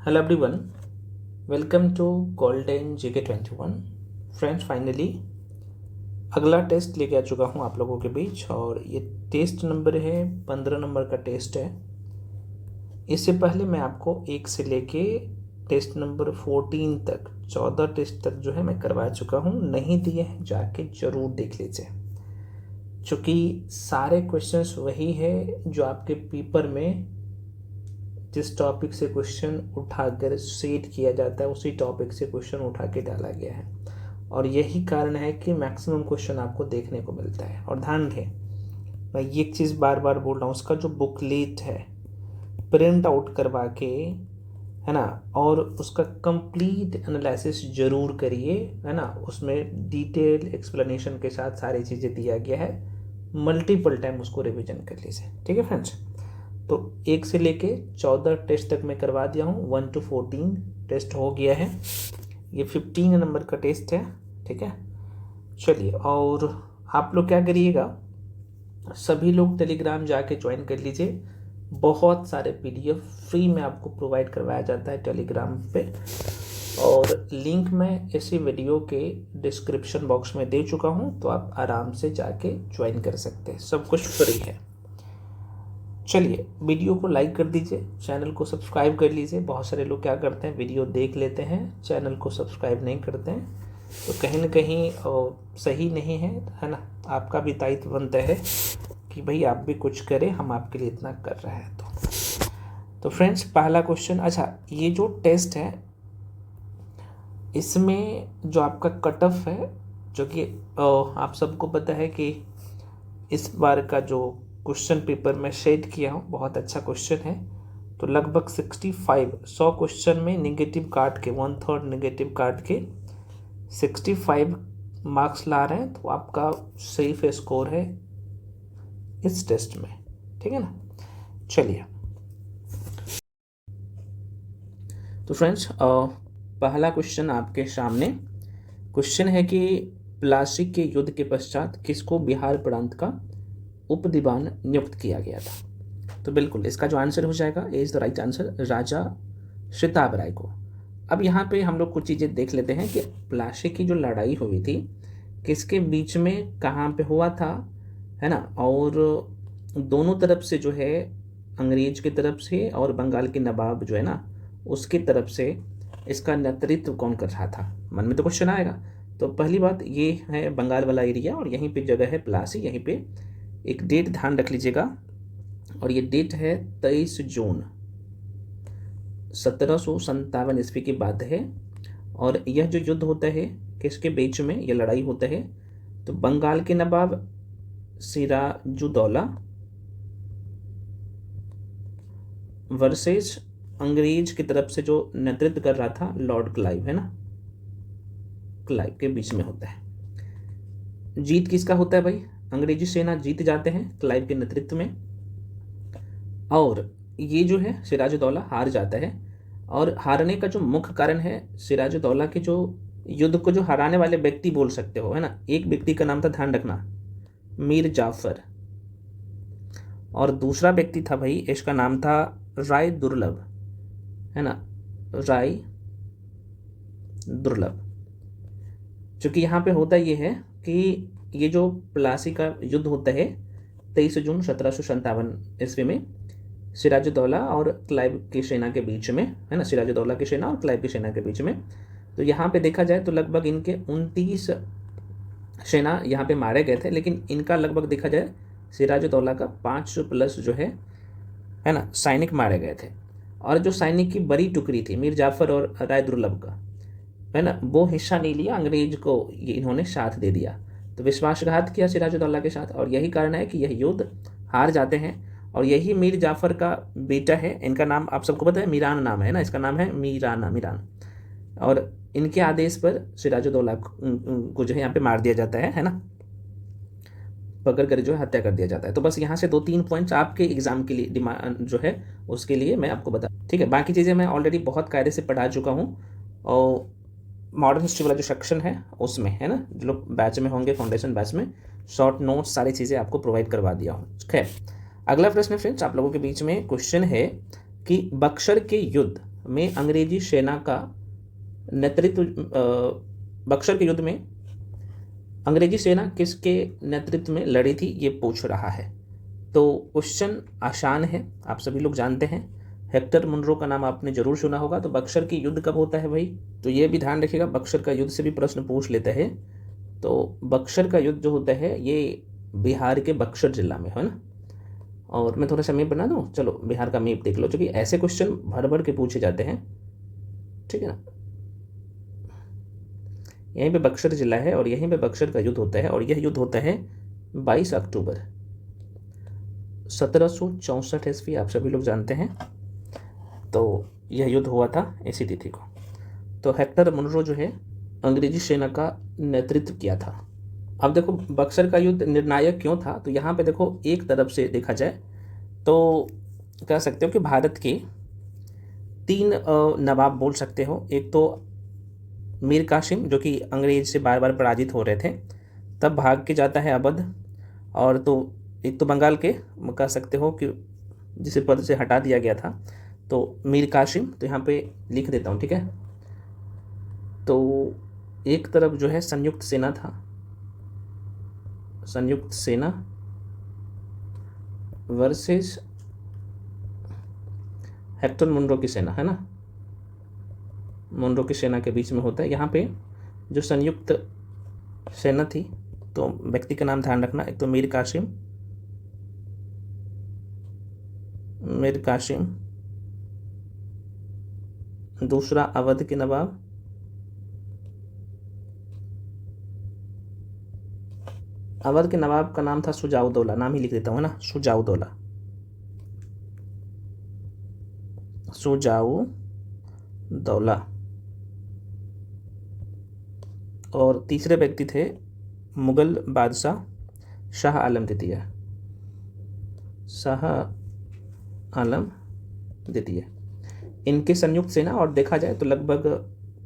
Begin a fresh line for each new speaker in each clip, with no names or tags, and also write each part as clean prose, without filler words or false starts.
Hello everyone, welcome to Golden GK 21. Friends finally अगला test लेके आ चुका हूँ आप लोगों के बीच और ये टेस्ट नंबर है 15 नंबर का टेस्ट है। इससे पहले मैं आपको 1 से लेके टेस्ट नंबर 14 तक 14 टेस्ट तक जो है मैं करवा चुका हूँ। नहीं दिए हैं जाके ज़रूर देख लीजिए, चूँकि सारे क्वेश्चंस वही है जो आपके पेपर में जिस टॉपिक से क्वेश्चन उठाकर सेट किया जाता है उसी टॉपिक से क्वेश्चन उठा के डाला गया है और यही कारण है कि मैक्सिमम क्वेश्चन आपको देखने को मिलता है। और ध्यान रखें, मैं ये चीज़ बार बार बोल रहा हूँ, उसका जो बुकलेट है प्रिंट आउट करवा के, है ना, और उसका कंप्लीट एनालिसिस जरूर करिए, है ना। उसमें डिटेल एक्सप्लेनेशन के साथ सारी चीज़ें दिया गया है, मल्टीपल टाइम उसको रिवीजन कर लीजिए। ठीक है फ्रेंड्स, तो 1 से लेके 14 टेस्ट तक मैं करवा दिया हूँ। 1 to 14 टेस्ट हो गया है, ये 15 नंबर का टेस्ट है। ठीक है, चलिए, और आप लोग क्या करिएगा, सभी लोग टेलीग्राम जाके ज्वाइन कर लीजिए। बहुत सारे PDF फ्री में आपको प्रोवाइड करवाया जाता है टेलीग्राम पे, और लिंक मैं इसी वीडियो के डिस्क्रिप्शन बॉक्स में दे चुका हूँ, तो आप आराम से जाके ज्वाइन कर सकते हैं, सब कुछ फ्री है। चलिए, वीडियो को लाइक कर दीजिए, चैनल को सब्सक्राइब कर लीजिए। बहुत सारे लोग क्या करते हैं, वीडियो देख लेते हैं, चैनल को सब्सक्राइब नहीं करते हैं, तो कहीं ना कहीं सही नहीं है ना। आपका भी दायित्व बनता है कि भाई आप भी कुछ करें, हम आपके लिए इतना कर रहे हैं। तो फ्रेंड्स, पहला क्वेश्चन, अच्छा, ये जो टेस्ट है इसमें जो आपका कट ऑफ है, जो कि आप सबको पता है कि इस बार का जो क्वेश्चन पेपर में शेड किया हूँ बहुत अच्छा क्वेश्चन है, तो लगभग 65 100 क्वेश्चन में नेगेटिव काट के 1/3 नेगेटिव काट के 65 मार्क्स ला रहे हैं, तो आपका सेफ स्कोर है इस टेस्ट में। ठीक है ना। चलिए, तो फ्रेंड्स, पहला क्वेश्चन आपके सामने क्वेश्चन है कि प्लासी के युद्ध के पश्चात किसको बिहार प्रांत का उप दीवान नियुक्त किया गया था। तो बिल्कुल इसका जो आंसर हो जाएगा, ए इज द राइट आंसर, राजा शिताब राय को। अब यहाँ पे हम लोग कुछ चीज़ें देख लेते हैं कि प्लासी की जो लड़ाई हुई थी किसके बीच में, कहाँ पे हुआ था, है ना, और दोनों तरफ से जो है, अंग्रेज की तरफ से और बंगाल के नवाब जो है ना उसकी तरफ से, इसका नेतृत्व कौन कर रहा था। मन में तो क्वेश्चन आएगा। तो पहली बात ये है बंगाल वाला एरिया, और यहीं पे जगह है प्लासी। यहीं पे एक डेट ध्यान रख लीजिएगा, और ये डेट है 23 जून 1757 ईस्वी की बात है। और यह जो युद्ध होता है किसके बीच में यह लड़ाई होता है, तो बंगाल के नवाब सिराजुद्दौला वर्सेस अंग्रेज की तरफ से जो नेतृत्व कर रहा था लॉर्ड क्लाइव, है ना, क्लाइव के बीच में होता है। जीत किसका होता है भाई, अंग्रेजी सेना जीत जाते हैं क्लाइव के नेतृत्व में, और ये जो है सिराजुद्दौला हार जाता है। और हारने का जो मुख्य कारण है, सिराजुद्दौला के जो युद्ध को जो हराने वाले व्यक्ति बोल सकते हो, है ना, एक व्यक्ति का नाम था, ध्यान रखना, मीर जाफर, और दूसरा व्यक्ति था भाई, इसका नाम था राय दुर्लभ, है ना, राय दुर्लभ। चूंकि यहाँ पे होता ये है कि ये जो प्लासी का युद्ध होता है 23 जून 1757 ईस्वी में सिराजुद्दौला और क्लाइव की सेना के बीच में, है ना, सिराजुद्दौला की सेना और क्लाइव की सेना के बीच में। तो यहाँ पे देखा जाए तो लगभग इनके 29 सेना यहाँ पे मारे गए थे, लेकिन इनका लगभग देखा जाए सिराजुद्दौला का 500 प्लस जो है ना, सैनिक मारे गए थे। और जो सैनिक की बड़ी टुकड़ी थी मीर जाफर और राय दुर्लभ का, है ना, वो हिस्सा नहीं लिया, अंग्रेज को ये इन्होंने साथ दे दिया, तो विश्वासघात किया सिराजुद्दौला के साथ, और यही कारण है कि यह युद्ध हार जाते हैं। और यही मीर जाफर का बेटा है, इनका नाम आप सबको पता है, मीरान नाम है ना, इसका नाम है मीरान, और इनके आदेश पर सिराजुद्दौला को जो है यहाँ पे मार दिया जाता है ना, पकड़ कर जो है हत्या कर दिया जाता है। तो बस यहाँ से 2-3 पॉइंट्स आपके एग्जाम के लिए डिमांड जो है उसके लिए मैं आपको बता, ठीक है। बाकी चीज़ें मैं ऑलरेडी बहुत कायदे से पढ़ा चुका हूँ, और मॉडर्न हिस्ट्री वाला जो सेक्शन है उसमें, है ना, जो लोग बैच में होंगे, फाउंडेशन बैच में, शॉर्ट नोट्स सारी चीज़ें आपको प्रोवाइड करवा दिया हूँ। खैर, अगला प्रश्न फ्रेंड्स आप लोगों के बीच में क्वेश्चन है कि बक्सर के युद्ध में अंग्रेजी सेना का नेतृत्व बक्सर के युद्ध में अंग्रेजी सेना किसके नेतृत्व में लड़ी थी, ये पूछ रहा है। तो क्वेश्चन आसान है, आप सभी लोग जानते हैं। हेक्टर मुनरो का नाम आपने जरूर सुना होगा। तो बक्सर की युद्ध कब होता है भाई, तो ये भी ध्यान रखिएगा, बक्सर का युद्ध से भी प्रश्न पूछ लेते हैं। तो बक्सर का युद्ध जो होता है ये बिहार के बक्सर जिला में है ना। और मैं थोड़ा सा मैप बना दूँ, चलो बिहार का मैप देख लो, क्योंकि ऐसे क्वेश्चन भर भर के पूछे जाते हैं, ठीक है ना। यहीं पे बक्सर जिला है और यहीं पे बक्सर का युद्ध होता है, और यह युद्ध होता है 22 अक्टूबर 1764 ईस्वी, आप सभी लोग जानते हैं। तो यह युद्ध हुआ था इसी तिथि को। तो हेक्टर मुनरो जो है अंग्रेजी सेना का नेतृत्व किया था। अब देखो बक्सर का युद्ध निर्णायक क्यों था, तो यहाँ पे देखो एक तरफ से देखा जाए तो कह सकते हो कि भारत के 3 नवाब बोल सकते हो। एक तो मीर कासिम जो कि अंग्रेज से बार बार पराजित हो रहे थे, तब भाग के जाता है अवध। और तो एक तो बंगाल के कह सकते हो कि जिसे पद से हटा दिया गया था, तो मीर कासिम, तो यहाँ पे लिख देता हूँ, ठीक है। तो एक तरफ जो है संयुक्त सेना था, संयुक्त सेना वर्सेस हेक्टर मुनरो की सेना, है ना। मुनरो की सेना के बीच में होता है। यहाँ पे जो संयुक्त सेना थी, तो व्यक्ति का नाम ध्यान रखना, एक तो मीर कासिम, दूसरा अवध के नवाब, अवध के नवाब का नाम था सुजाउद्दौला, नाम ही लिख देता हूँ, है ना, सुजाउद्दौला। और तीसरे व्यक्ति थे मुगल बादशाह शाह आलम द्वितीय। इनके संयुक्त सेना, और देखा जाए तो लगभग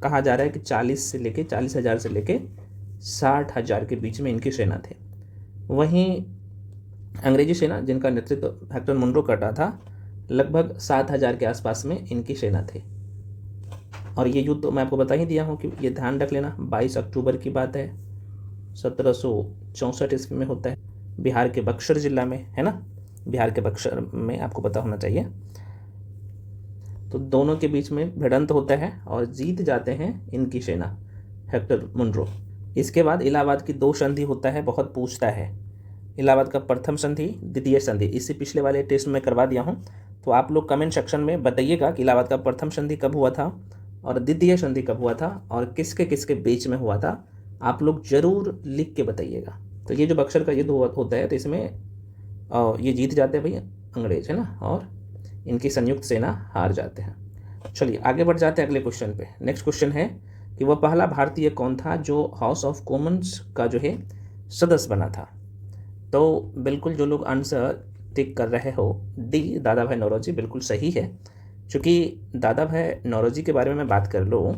कहा जा रहा है कि 40,000 से लेके 60,000 के बीच में इनकी सेना थे। वहीं अंग्रेजी सेना जिनका नेतृत्व हेक्टर मुनरो कर रहा था, लगभग 7,000 के आसपास में इनकी सेना थी। और ये युद्ध तो मैं आपको बता ही दिया हूँ कि ये ध्यान रख लेना, 22 अक्टूबर की बात है, 1764 ईस्वी में होता है, बिहार के बक्सर जिला में, है ना। बिहार के बक्सर में आपको पता होना चाहिए। तो दोनों के बीच में भिड़ंत होता है और जीत जाते हैं इनकी सेना, हेक्टर मुनरो। इसके बाद इलाहाबाद की 2 संधि होता है, बहुत पूछता है। इलाहाबाद का प्रथम संधि, द्वितीय संधि, इससे पिछले वाले टेस्ट में करवा दिया हूँ। तो आप लोग कमेंट सेक्शन में बताइएगा कि इलाहाबाद का प्रथम संधि कब हुआ था और द्वितीय संधि कब हुआ था और किसके किसके बीच में हुआ था, आप लोग जरूर लिख के बताइएगा। तो ये जो बक्सर का युद्ध होता है, तो इसमें ये जीत जाते हैं भैया अंग्रेज, है ना, और इनकी संयुक्त सेना हार जाते हैं। चलिए आगे बढ़ जाते हैं अगले क्वेश्चन पे। नेक्स्ट क्वेश्चन है कि वह पहला भारतीय कौन था जो हाउस ऑफ कॉमन्स का जो है सदस्य बना था। तो बिल्कुल जो लोग आंसर टिक कर रहे हो, डी दादा भाई नौरोजी, बिल्कुल सही है। चूँकि दादा भाई नौरोजी के बारे में मैं बात कर लूँ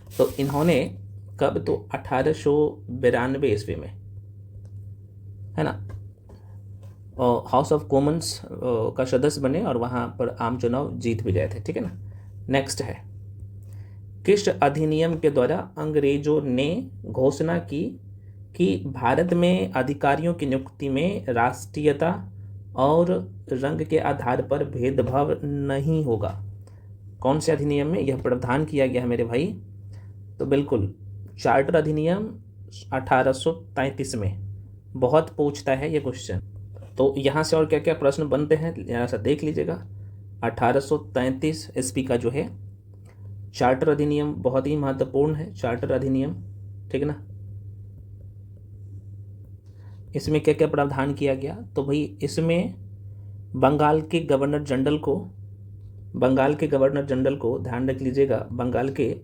तो इन्होंने कब, तो 1892 ईस्वी में, है ना, हाउस ऑफ कॉमन्स का सदस्य बने और वहाँ पर आम चुनाव जीत भी गए थे, ठीक है ना। नेक्स्ट है, किस अधिनियम के द्वारा अंग्रेजों ने घोषणा की कि भारत में अधिकारियों की नियुक्ति में राष्ट्रीयता और रंग के आधार पर भेदभाव नहीं होगा। कौन से अधिनियम में यह प्रावधान किया गया है मेरे भाई, तो बिल्कुल चार्टर अधिनियम 1833 में। बहुत पूछता है ये क्वेश्चन। तो यहाँ से और क्या क्या प्रश्न बनते हैं यहाँ से देख लीजिएगा। 1833 ईस्वी का जो है चार्टर अधिनियम बहुत ही महत्वपूर्ण है, चार्टर अधिनियम, ठीक है ना। इसमें क्या क्या प्रावधान किया गया, तो भाई इसमें बंगाल के गवर्नर जनरल को ध्यान रख लीजिएगा, बंगाल के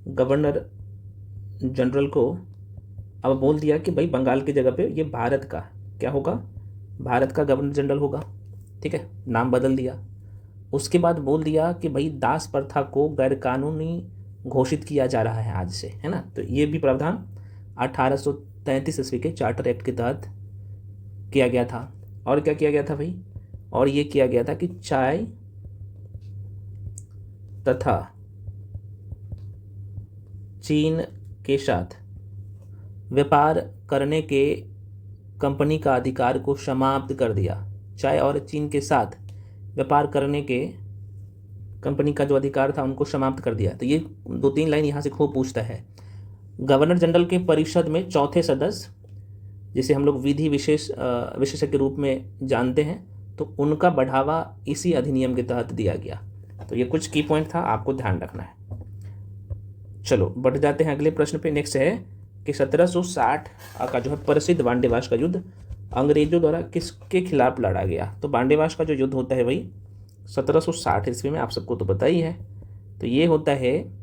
गवर्नर जनरल को अब बोल दिया कि भाई बंगाल की जगह पे ये भारत का क्या होगा, भारत का गवर्नर जनरल होगा, ठीक है, नाम बदल दिया। उसके बाद बोल दिया कि भाई दास प्रथा को गैरकानूनी घोषित किया जा रहा है आज से, है ना। तो ये भी प्रावधान 1833 ईस्वी के चार्टर एक्ट के तहत किया गया था। और क्या किया गया था भाई, और ये किया गया था कि चाय तथा चीन के साथ व्यापार करने के कंपनी का अधिकार को समाप्त कर दिया। चाय और चीन के साथ व्यापार करने के कंपनी का जो अधिकार था उनको समाप्त कर दिया। तो ये 2-3 लाइन यहाँ से खूब पूछता है। गवर्नर जनरल के परिषद में चौथे सदस्य, जिसे हम लोग विधि विशेषज्ञ के रूप में जानते हैं, तो उनका बढ़ावा इसी अधिनियम के तहत दिया गया। तो ये कुछ की पॉइंट था, आपको ध्यान रखना है। चलो बढ़ जाते हैं अगले प्रश्न पे। नेक्स्ट है कि 1760 का जो है प्रसिद्ध बांडेवाश का युद्ध अंग्रेजों द्वारा किसके खिलाफ लड़ा गया। तो बांडेवाश का जो युद्ध होता है भाई 1760 ईस्वी में, आप सबको तो पता ही है। तो ये होता है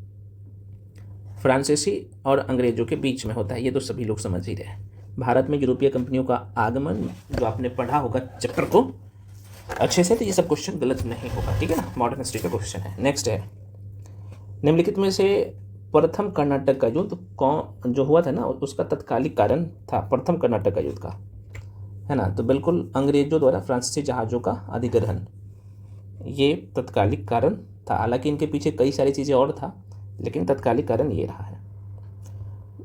फ्रांसीसी और अंग्रेजों के बीच में होता है, ये तो सभी लोग समझ ही रहे हैं। भारत में यूरोपीय कंपनियों का आगमन, जो आपने पढ़ा होगा चैप्टर को अच्छे से, तो ये सब क्वेश्चन गलत नहीं होगा, ठीक है ना। मॉडर्न हिस्ट्री का क्वेश्चन है। नेक्स्ट है निम्नलिखित में से प्रथम कर्नाटक का युद्ध कौन जो हुआ था ना, उसका तत्कालिक कारण था, प्रथम कर्नाटक का युद्ध का, है ना। तो बिल्कुल अंग्रेजों द्वारा फ्रांसीसी जहाज़ों का अधिग्रहण, ये तत्कालिक कारण था। हालांकि इनके पीछे कई सारी चीज़ें और था, लेकिन तत्कालिक कारण ये रहा है।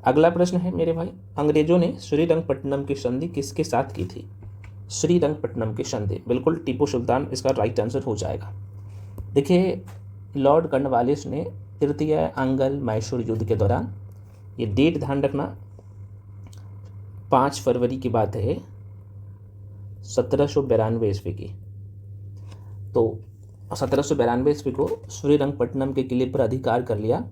अगला प्रश्न है मेरे भाई, अंग्रेजों ने श्रीरंगपट्टनम की संधि किसके साथ की थी। श्रीरंगपट्टनम की संधि, बिल्कुल टीपू सुल्तान इसका राइट आंसर हो जाएगा। देखिए लॉर्ड कॉर्नवालिस ने तृतीय आंग्ल मैसूर युद्ध के दौरान, ये डेट ध्यान रखना, 5 फरवरी की बात है 1792 ईस्वी की। तो 1792 ईस्वी को श्रीरंगपट्टनम के किले पर अधिकार कर लिया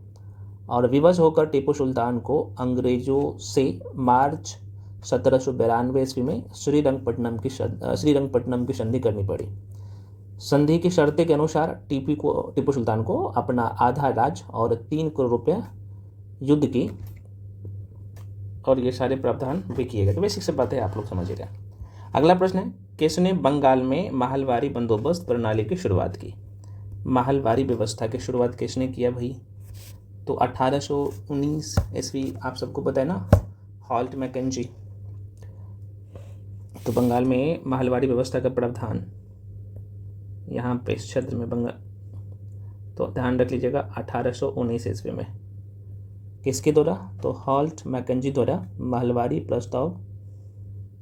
और विवश होकर टीपू सुल्तान को अंग्रेजों से मार्च 1792 ईस्वी में श्रीरंगपट्टनम की संधि करनी पड़ी। संधि की शर्तें के अनुसार टीपू सुल्तान को अपना आधा राज्य और 3 करोड़ रुपये युद्ध की, और ये सारे प्रावधान भी किए गए। तो बेसिक से बात है, आप लोग समझ रहे हैं। अगला प्रश्न है, किसने बंगाल में महलवारी बंदोबस्त प्रणाली की शुरुआत की। महलवारी व्यवस्था की शुरुआत किसने किया भाई। तो 1819 ईस्वी, आप सबको पता है ना, हॉल्ट मैकेंजी। तो बंगाल में महलवारी व्यवस्था का प्रावधान यहाँ पे इस क्षेत्र में बंगाल, तो ध्यान रख लीजिएगा 1819 ईस्वी में किसके द्वारा, तो हॉल्ट मैकेंजी द्वारा महलवारी प्रस्ताव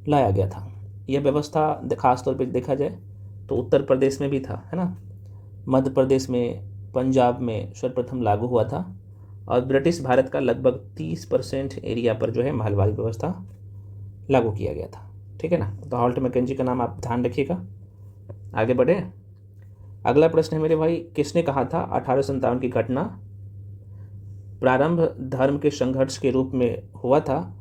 लाया गया था। यह व्यवस्था खास तौर पे देखा जाए तो उत्तर प्रदेश में भी था, है ना, मध्य प्रदेश में, पंजाब में सर्वप्रथम लागू हुआ था, और ब्रिटिश भारत का लगभग 30% एरिया पर जो है महलवारी व्यवस्था लागू किया गया था, ठीक है ना। तो हॉल्ट मैकेंजी का नाम आप ध्यान रखिएगा। आगे बढ़े। अगला प्रश्न है मेरे भाई, किसने कहा था 1857 की घटना प्रारंभ धर्म के संघर्ष के रूप में हुआ था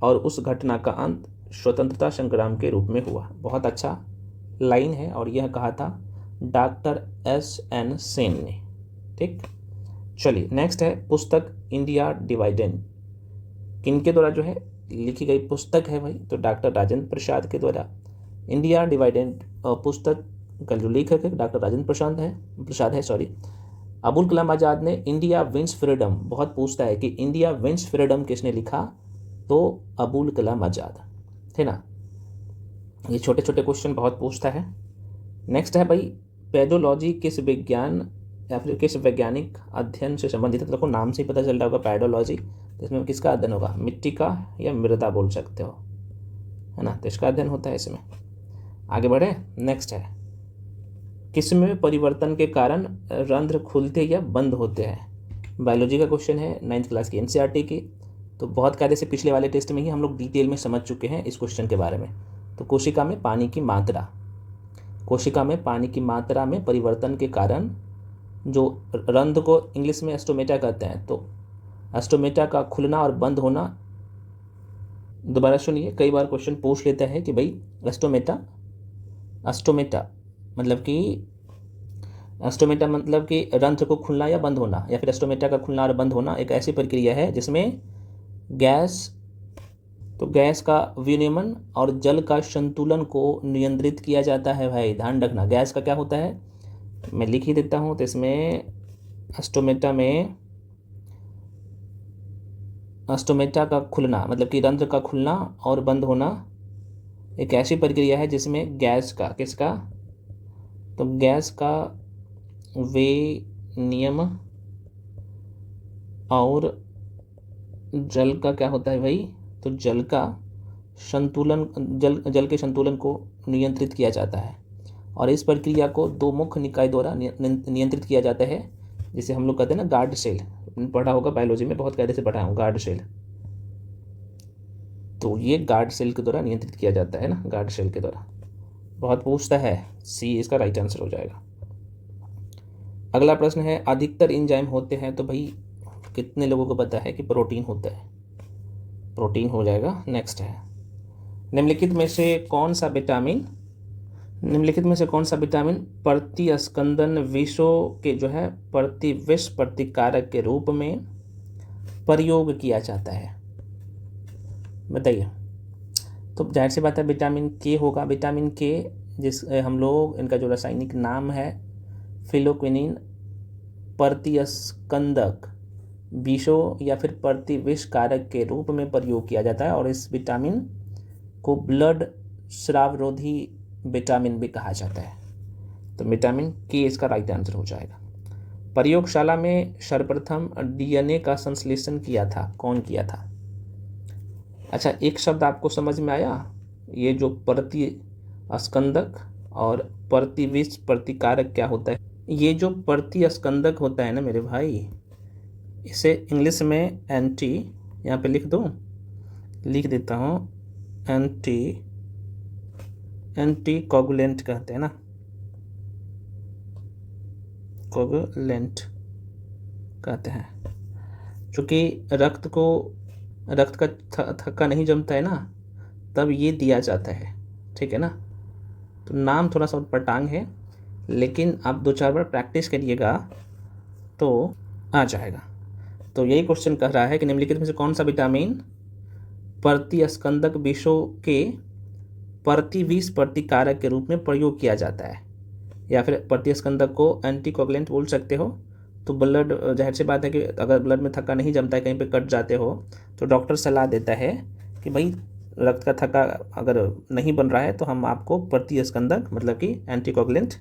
और उस घटना का अंत स्वतंत्रता संग्राम के रूप में हुआ। बहुत अच्छा लाइन है, और यह कहा था डॉक्टर S.N. सेन ने, ठीक। चलिए नेक्स्ट है, पुस्तक इंडिया डिवाइडेड किनके द्वारा जो है लिखी गई पुस्तक है भाई, तो डॉक्टर राजेंद्र प्रसाद के द्वारा। इंडिया डिवाइडेड पुस्तक का जो लेखक है डॉक्टर राजेंद्र प्रसाद है। अबुल कलाम आज़ाद ने इंडिया विंस फ्रीडम, बहुत पूछता है कि इंडिया विंस फ्रीडम किसने लिखा, तो अबुल कलाम आज़ाद, है ना। ये छोटे छोटे क्वेश्चन बहुत पूछता है। नेक्स्ट है भाई, पैडोलॉजी किस विज्ञान या फिर किस वैज्ञानिक अध्ययन से संबंधित है। तो देखो नाम से ही पता चल रहा होगा पैडोलॉजी, तो इसमें किसका अध्ययन होगा, मिट्टी का या मृदा बोल सकते हो, है ना। तो इसका अध्ययन होता है इसमें। आगे बढ़े। नेक्स्ट है, किसमें परिवर्तन के कारण रंध्र खुलते या बंद होते हैं। बायोलॉजी का क्वेश्चन है, 9th क्लास की NCERT की। तो बहुत कायदे से पिछले वाले टेस्ट में ही हम लोग डिटेल में समझ चुके हैं इस क्वेश्चन के बारे में। तो कोशिका में पानी की मात्रा में परिवर्तन के कारण जो रंध्र को इंग्लिश में एस्टोमेटा कहते हैं, तो एस्टोमेटा का खुलना और बंद होना, दोबारा सुनिए, कई बार क्वेश्चन पूछ लेता है कि भाई एस्टोमेटा मतलब कि रंध्र को खुलना या बंद होना, या फिर एस्टोमेटा का खुलना और बंद होना एक ऐसी प्रक्रिया है जिसमें गैस का विनियमन और जल का संतुलन को नियंत्रित किया जाता है भाई। ध्यान रखना, गैस का क्या होता है, मैं लिख ही देता हूँ। तो इसमें एस्टोमेटा का खुलना मतलब कि रंध्र का खुलना और बंद होना एक ऐसी प्रक्रिया है जिसमें गैस का नियम और जल का क्या होता है भाई, तो जल का संतुलन, जल के संतुलन को नियंत्रित किया जाता है। और इस प्रक्रिया को दो मुख्य निकाय द्वारा नियंत्रित किया जाता है, जिसे हम लोग कहते हैं ना गार्ड सेल। पढ़ा होगा बायोलॉजी में, बहुत कायदे से पढ़ा हूँ गार्ड सेल। तो ये गार्ड सेल के द्वारा नियंत्रित किया जाता है ना, गार्ड सेल के द्वारा। बहुत पूछता है, सी इसका राइट आंसर हो जाएगा। अगला प्रश्न है, अधिकतर एंजाइम होते हैं, तो भाई कितने लोगों को पता है कि प्रोटीन होता है, प्रोटीन हो जाएगा। नेक्स्ट है, निम्नलिखित में से कौन सा विटामिन प्रतिस्कंदन विषों के जो है प्रतिविष प्रतिकारक के रूप में प्रयोग किया जाता है, बताइए। तो जाहिर सी बात है विटामिन के होगा। विटामिन के जिस हम लोग इनका जो रासायनिक नाम है फिलोक्विनिन, प्रतिस्कंदक विषों या फिर प्रतिविष कारक के रूप में प्रयोग किया जाता है, और इस विटामिन को ब्लड स्रावरोधी विटामिन भी कहा जाता है। तो विटामिन के इसका राइट आंसर हो जाएगा। प्रयोगशाला में सर्वप्रथम डीएनए का संश्लेषण किया था, कौन किया था? अच्छा, एक शब्द आपको समझ में आया, ये जो प्रतिस्कंदक और प्रतिविष प्रतिकारक क्या होता है? ये जो प्रतिस्कंदक होता है ना मेरे भाई, इसे इंग्लिश में एंटी, यहाँ पे लिख देता हूँ, एंटी कोगुलेंट कहते हैं ना, कोगुलेंट कहते हैं। चूँकि रक्त का थक्का नहीं जमता है ना, तब ये दिया जाता है, ठीक है ना। तो नाम थोड़ा सा पटांग है, लेकिन आप 2-4 बार प्रैक्टिस करिएगा तो आ जाएगा। तो यही क्वेश्चन कह रहा है कि निम्नलिखित में से कौन सा विटामिन प्रतिस्कंदक विषों के प्रतिविष प्रतिकारक के रूप में प्रयोग किया जाता है, या फिर प्रतिस्कंदक को एंटीकोगुलेंट बोल सकते हो। तो ब्लड, जाहिर सी बात है कि अगर ब्लड में थक्का नहीं जमता है, कहीं पे कट जाते हो, तो डॉक्टर सलाह देता है कि भाई रक्त का थक्का अगर नहीं बन रहा है तो हम आपको प्रतिस्कंदक मतलब कि एंटीकोगुलेंट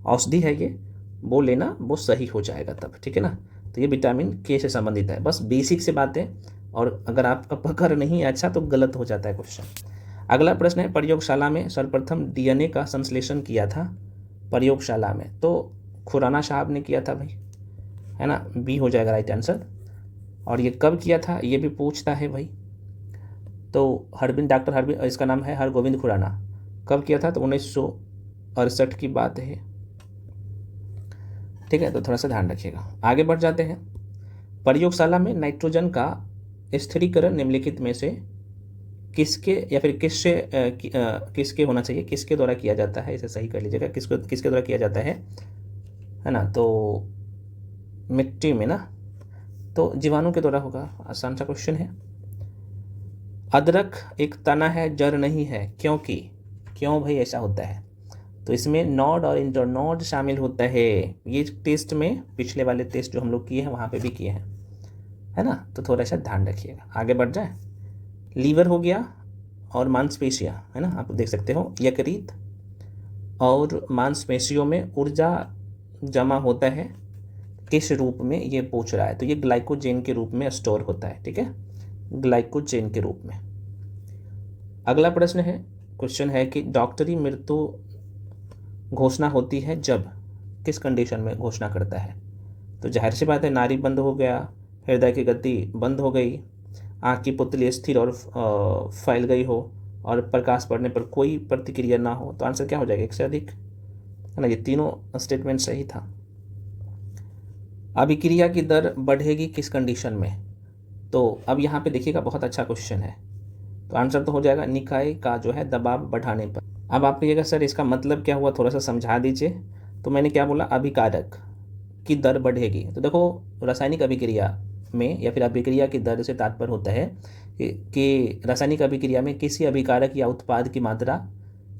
औषधि है ये, वो लेना, वो सही हो जाएगा तब, ठीक है ना। तो ये विटामिन के से संबंधित है, बस बेसिक से बातें, और अगर आपका पकड़ नहीं है अच्छा तो गलत हो जाता है क्वेश्चन। अगला प्रश्न है, प्रयोगशाला में सर्वप्रथम डीएनए का संश्लेषण किया था प्रयोगशाला में, तो खुराना साहब ने किया था भाई, है ना, बी हो जाएगा राइट आंसर। और ये कब किया था ये भी पूछता है भाई। तो डॉक्टर हरबिंद, इसका नाम है हरगोविंद खुराना, कब किया था? तो 1968 की बात है, ठीक है। तो थोड़ा सा ध्यान रखिएगा। आगे बढ़ जाते हैं। प्रयोगशाला में नाइट्रोजन का स्थिरीकरण निम्नलिखित में से किसके या फिर किसके होना चाहिए, किसके द्वारा किया जाता है? इसे सही कर लीजिएगा, किसके द्वारा किया जाता है ना। तो मिट्टी में ना, तो जीवाणु के द्वारा होगा। आसान सा क्वेश्चन है। अदरक एक तना है, जड़ नहीं है, क्यों भाई ऐसा होता है? तो इसमें नॉड और इंटरनॉड शामिल होता है। ये टेस्ट में, पिछले वाले टेस्ट जो हम लोग किए हैं वहाँ पे भी किए हैं, है ना। तो थोड़ा सा ध्यान रखिएगा। आगे बढ़ जाए। लीवर हो गया और मांसपेशियाँ, है ना, आप देख सकते हो। यकृत और मांसपेशियों में ऊर्जा जमा होता है किस रूप में, ये पूछ रहा है। तो ये ग्लाइकोजेन के रूप में स्टोर होता है, ठीक है, ग्लाइकोजेन के रूप में। अगला क्वेश्चन है कि डॉक्टरी मृत्यु घोषणा होती है जब, किस कंडीशन में घोषणा करता है? तो जाहिर सी बात है, नाड़ी बंद हो गया, हृदय की गति बंद हो गई, आँख की पुतली स्थिर और फैल गई हो, और प्रकाश पड़ने पर कोई प्रतिक्रिया ना हो। तो आंसर क्या हो जाएगा? 1 से अधिक, है ना। ये तीनों स्टेटमेंट सही था। अभिक्रिया की दर बढ़ेगी किस कंडीशन में? तो अब यहाँ पे देखिएगा, बहुत अच्छा क्वेश्चन है। तो आंसर तो हो जाएगा निकाय का जो है दबाव बढ़ाने पर। अब आप कहिएगा सर इसका मतलब क्या हुआ, थोड़ा सा समझा दीजिए। तो मैंने क्या बोला, अभिकारक की दर बढ़ेगी। तो देखो, रासायनिक अभिक्रिया में या फिर अभिक्रिया की दर से तात्पर्य होता है कि रासायनिक अभिक्रिया में किसी अभिकारक या उत्पाद की मात्रा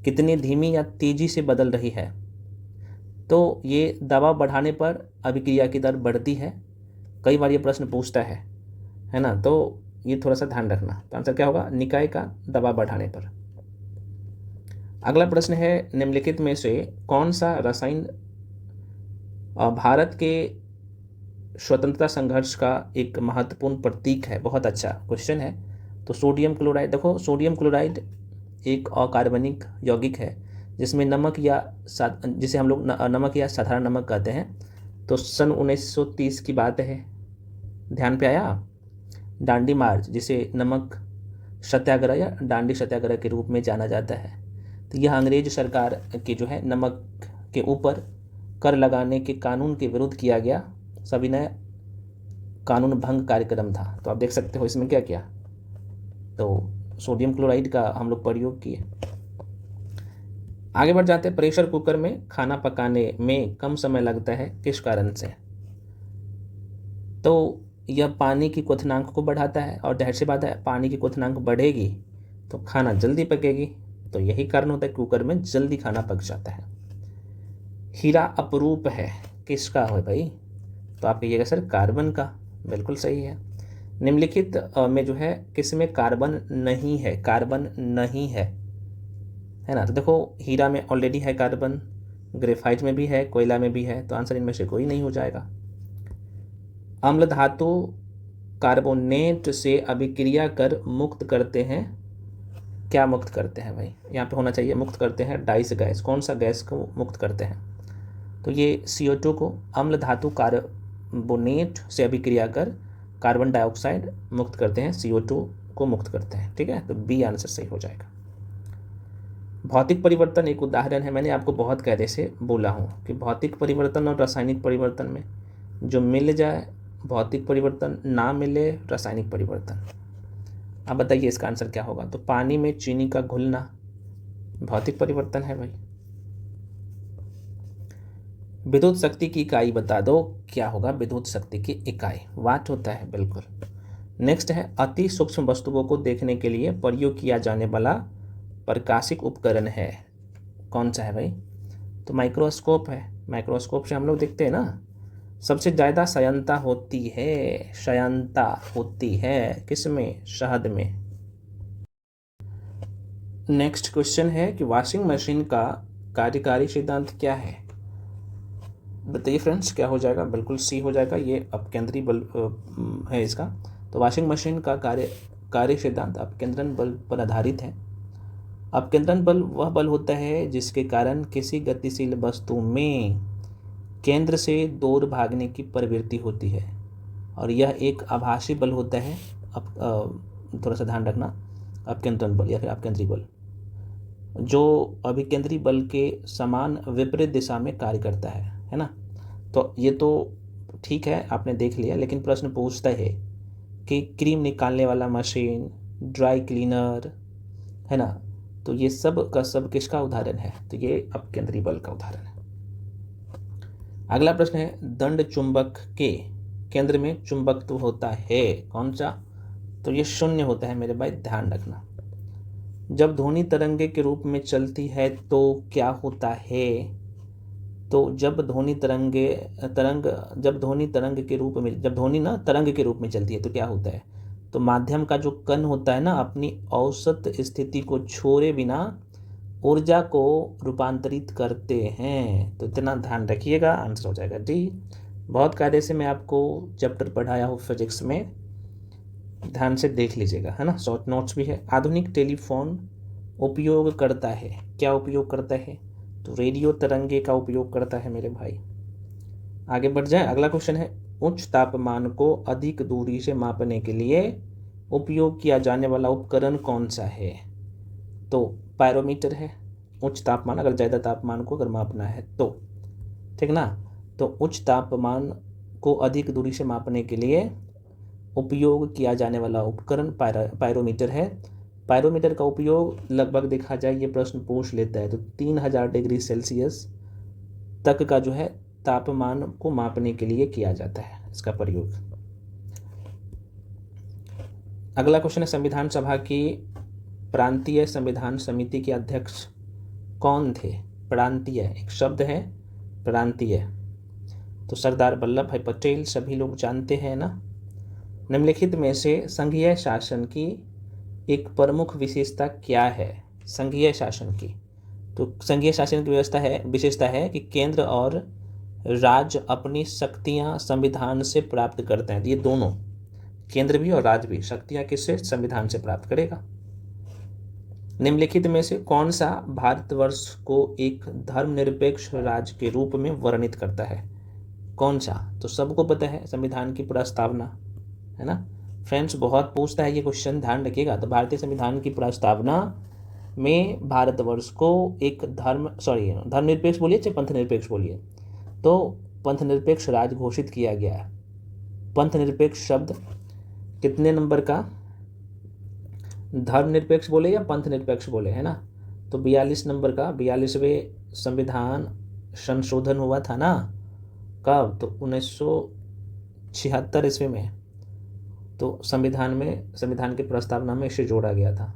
कितनी धीमी या तेजी से बदल रही है। तो ये दबाव बढ़ाने पर अभिक्रिया की दर बढ़ती है। कई बार ये प्रश्न पूछता है ना। तो ये थोड़ा सा ध्यान रखना। तो आंसर क्या होगा? निकाय का दबाव बढ़ाने पर। अगला प्रश्न है, निम्नलिखित में से कौन सा रसायन भारत के स्वतंत्रता संघर्ष का एक महत्वपूर्ण प्रतीक है। बहुत अच्छा क्वेश्चन है। तो सोडियम क्लोराइड, देखो सोडियम क्लोराइड एक अकार्बनिक यौगिक है जिसमें नमक या जिसे हम लोग नमक या साधारण नमक कहते हैं। तो सन 1930 की बात है, ध्यान पे आया। डांडी मार्च, जिसे नमक सत्याग्रह या डांडी सत्याग्रह के रूप में जाना जाता है, तो यह अंग्रेज सरकार के जो है नमक के ऊपर कर लगाने के कानून के विरुद्ध किया गया सविनय कानून भंग कार्यक्रम था। तो आप देख सकते हो इसमें क्या किया, तो सोडियम क्लोराइड का हम लोग प्रयोग किए। आगे बढ़ जाते हैं। प्रेशर कुकर में खाना पकाने में कम समय लगता है, किस कारण से? तो यह पानी की क्वथनांक को बढ़ाता है, और जाहिर सी बात है पानी की क्वथनांक बढ़ेगी तो खाना जल्दी पकेगी। तो यही कारण होता है कुकर में जल्दी खाना पक जाता है। हीरा अपरूप है, किसका है भाई? तो आप कहिएगा सर कार्बन का। बिल्कुल सही है। निम्नलिखित में जो है किस में कार्बन नहीं है? कार्बन नहीं है ना? तो देखो हीरा में ऑलरेडी है कार्बन, ग्रेफाइट में भी है, कोयला में भी है, तो आंसर इनमें से कोई नहीं हो जाएगा। अम्ल धातु कार्बोनेट से अभिक्रिया कर मुक्त करते हैं, क्या मुक्त करते हैं भाई? यहाँ पे होना चाहिए मुक्त करते हैं डाइस गैस। कौन सा गैस को मुक्त करते हैं? तो ये CO2 को अम्ल धातु कार्बोनेट से अभिक्रिया कर कार्बन डाइऑक्साइड मुक्त करते हैं, CO2 को मुक्त करते हैं। ठीक है, तो बी आंसर सही हो जाएगा। भौतिक परिवर्तन एक उदाहरण है। मैंने आपको बहुत कायदे से बोला हूँ कि भौतिक परिवर्तन और रासायनिक परिवर्तन में जो मिल जाए, भौतिक परिवर्तन ना मिले रासायनिक परिवर्तन। अब बताइए इसका आंसर क्या होगा? तो पानी में चीनी का घुलना भौतिक परिवर्तन है भाई। विद्युत शक्ति की इकाई बता दो, क्या होगा विद्युत शक्ति की इकाई? वाट होता है, बिल्कुल। नेक्स्ट है अति सूक्ष्म वस्तुओं को देखने के लिए प्रयोग किया जाने वाला प्रकाशिक उपकरण है, कौन सा है भाई? तो माइक्रोस्कोप है। माइक्रोस्कोप से हम लोग देखते हैं ना। सबसे ज़्यादा श्यानता होती है, श्यानता होती है किसमें? शहद में। नेक्स्ट क्वेश्चन है कि वॉशिंग मशीन का कार्यकारी सिद्धांत क्या है? बताइए फ्रेंड्स, क्या हो जाएगा? बिल्कुल सी हो जाएगा। ये अपकेंद्री बल है इसका। तो वॉशिंग मशीन का कार्य सिद्धांत अपकेंद्रन बल पर आधारित है। अपकेंद्रन बल वह बल होता है जिसके कारण किसी गतिशील वस्तु में केंद्र से दूर भागने की प्रवृत्ति होती है, और यह एक आभासी बल होता है। अब थोड़ा सा ध्यान रखना, अपकेंद्रन बल या फिर अपकेंद्री बल जो अभिकेंद्री बल के समान विपरीत दिशा में कार्य करता है ना। तो ये तो ठीक है, आपने देख लिया, लेकिन प्रश्न पूछता है कि क्रीम निकालने वाला मशीन, ड्राई क्लीनर, है ना, तो ये सब का सब किसका उदाहरण है? तो ये अपकेंद्री बल का उदाहरण है। अगला प्रश्न है दंड चुंबक के केंद्र में चुंबकत्व होता है, कौन सा? तो ये शून्य होता है मेरे भाई, ध्यान रखना। जब ध्वनि तरंगे के रूप में चलती है तो क्या होता है? तो जब ध्वनि तरंग के रूप में, जब ध्वनि ना तरंग के रूप में चलती है तो क्या होता है? तो माध्यम का जो कण होता है ना, अपनी औसत स्थिति को छोड़े बिना ऊर्जा को रूपांतरित करते हैं। तो इतना ध्यान रखिएगा, आंसर हो जाएगा डी। बहुत कायदे से मैं आपको चैप्टर पढ़ाया हूँ फिजिक्स में, ध्यान से देख लीजिएगा, है ना। शॉर्ट नोट्स भी है। आधुनिक टेलीफोन उपयोग करता है, क्या उपयोग करता है? तो रेडियो तरंगे का उपयोग करता है मेरे भाई। आगे बढ़ जाए। अगला क्वेश्चन है उच्च तापमान को अधिक दूरी से मापने के लिए उपयोग किया जाने वाला उपकरण कौन सा है? तो पायरोमीटर है। उच्च तापमान, अगर ज़्यादा तापमान को अगर मापना है तो, ठीक ना। तो उच्च तापमान को अधिक दूरी से मापने के लिए उपयोग किया जाने वाला उपकरण पायरोमीटर है। पायरोमीटर का उपयोग लगभग देखा जाए, ये प्रश्न पूछ लेता है, तो 3000 डिग्री सेल्सियस तक का जो है तापमान को मापने के लिए किया जाता है इसका प्रयोग। अगला क्वेश्चन है संविधान सभा की प्रांतीय संविधान समिति के अध्यक्ष कौन थे? प्रांतीय एक शब्द है, प्रांतीय। तो सरदार वल्लभ भाई पटेल, सभी लोग जानते हैं ना। निम्नलिखित में से संघीय शासन की एक प्रमुख विशेषता क्या है? संघीय शासन की, तो संघीय शासन की विशेषता है कि केंद्र और राज्य अपनी शक्तियां संविधान से प्राप्त करते हैं। ये दोनों, केंद्र भी और राज्य भी, शक्तियां किससे? संविधान से प्राप्त करेगा। निम्नलिखित में से कौन सा भारतवर्ष को एक धर्मनिरपेक्ष राज्य के रूप में वर्णित करता है? कौन सा? तो सबको पता है संविधान की प्रस्तावना, है ना फ्रेंड्स, बहुत पूछता है ये क्वेश्चन, ध्यान रखिएगा। तो भारतीय संविधान की प्रस्तावना में भारतवर्ष को एक धर्मनिरपेक्ष बोलिए चाहे पंथनिरपेक्ष बोलिए, तो पंथनिरपेक्ष राज्य घोषित किया गया है। पंथनिरपेक्ष शब्द कितने नंबर का? धर्मनिरपेक्ष बोले या पंथनिरपेक्ष बोले, है ना? तो 42 नंबर का, 42वें संविधान संशोधन हुआ था ना, कब? तो 1976 ईस्वी में। तो संविधान की प्रस्तावना में इसे जोड़ा गया था।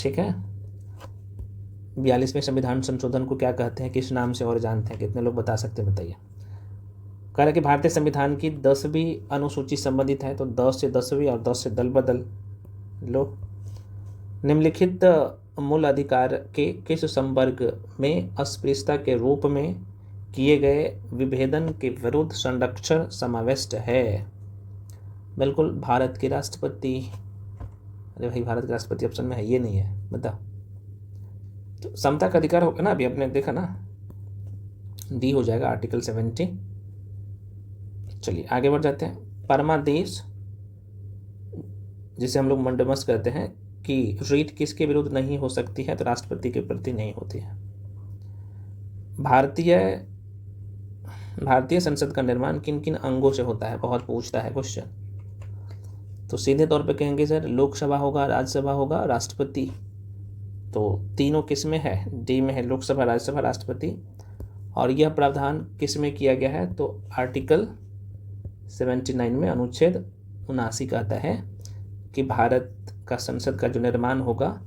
ठीक है, 42वें संविधान संशोधन को क्या कहते हैं, किस नाम से और जानते हैं? कितने लोग बता सकते हैं, बताइए। कह रहा कि भारतीय संविधान की 10वीं अनुसूची संबंधित है, तो 10 से 10वीं और 10 से दल बदल लो। निम्नलिखित मूल अधिकार के किस संवर्ग में अस्पृश्यता के रूप में किए गए विभेदन के विरुद्ध संरक्षण समाविष्ट है? बिल्कुल, भारत के राष्ट्रपति। अरे भाई, भारत के राष्ट्रपति ऑप्शन में है, ये नहीं है, बताओ। तो समता का अधिकार होगा ना, अभी आपने देखा ना, डी हो जाएगा आर्टिकल 70। चलिए आगे बढ़ जाते हैं। परमादेश, जिसे हम लोग मंडमस कहते हैं, कि रीट किसके विरुद्ध नहीं हो सकती है? तो राष्ट्रपति के प्रति नहीं होती है। भारतीय संसद का निर्माण किन किन अंगों से होता है? बहुत पूछता है क्वेश्चन। तो सीधे तौर पे कहेंगे सर, लोकसभा होगा, राज्यसभा होगा, राष्ट्रपति। तो तीनों किस में है? डी में है, लोकसभा, राज्यसभा, राष्ट्रपति। और यह प्रावधान किस में किया गया है? तो आर्टिकल 79 में, अनुच्छेद 79 कहता है कि भारत का संसद का जो निर्माण होगा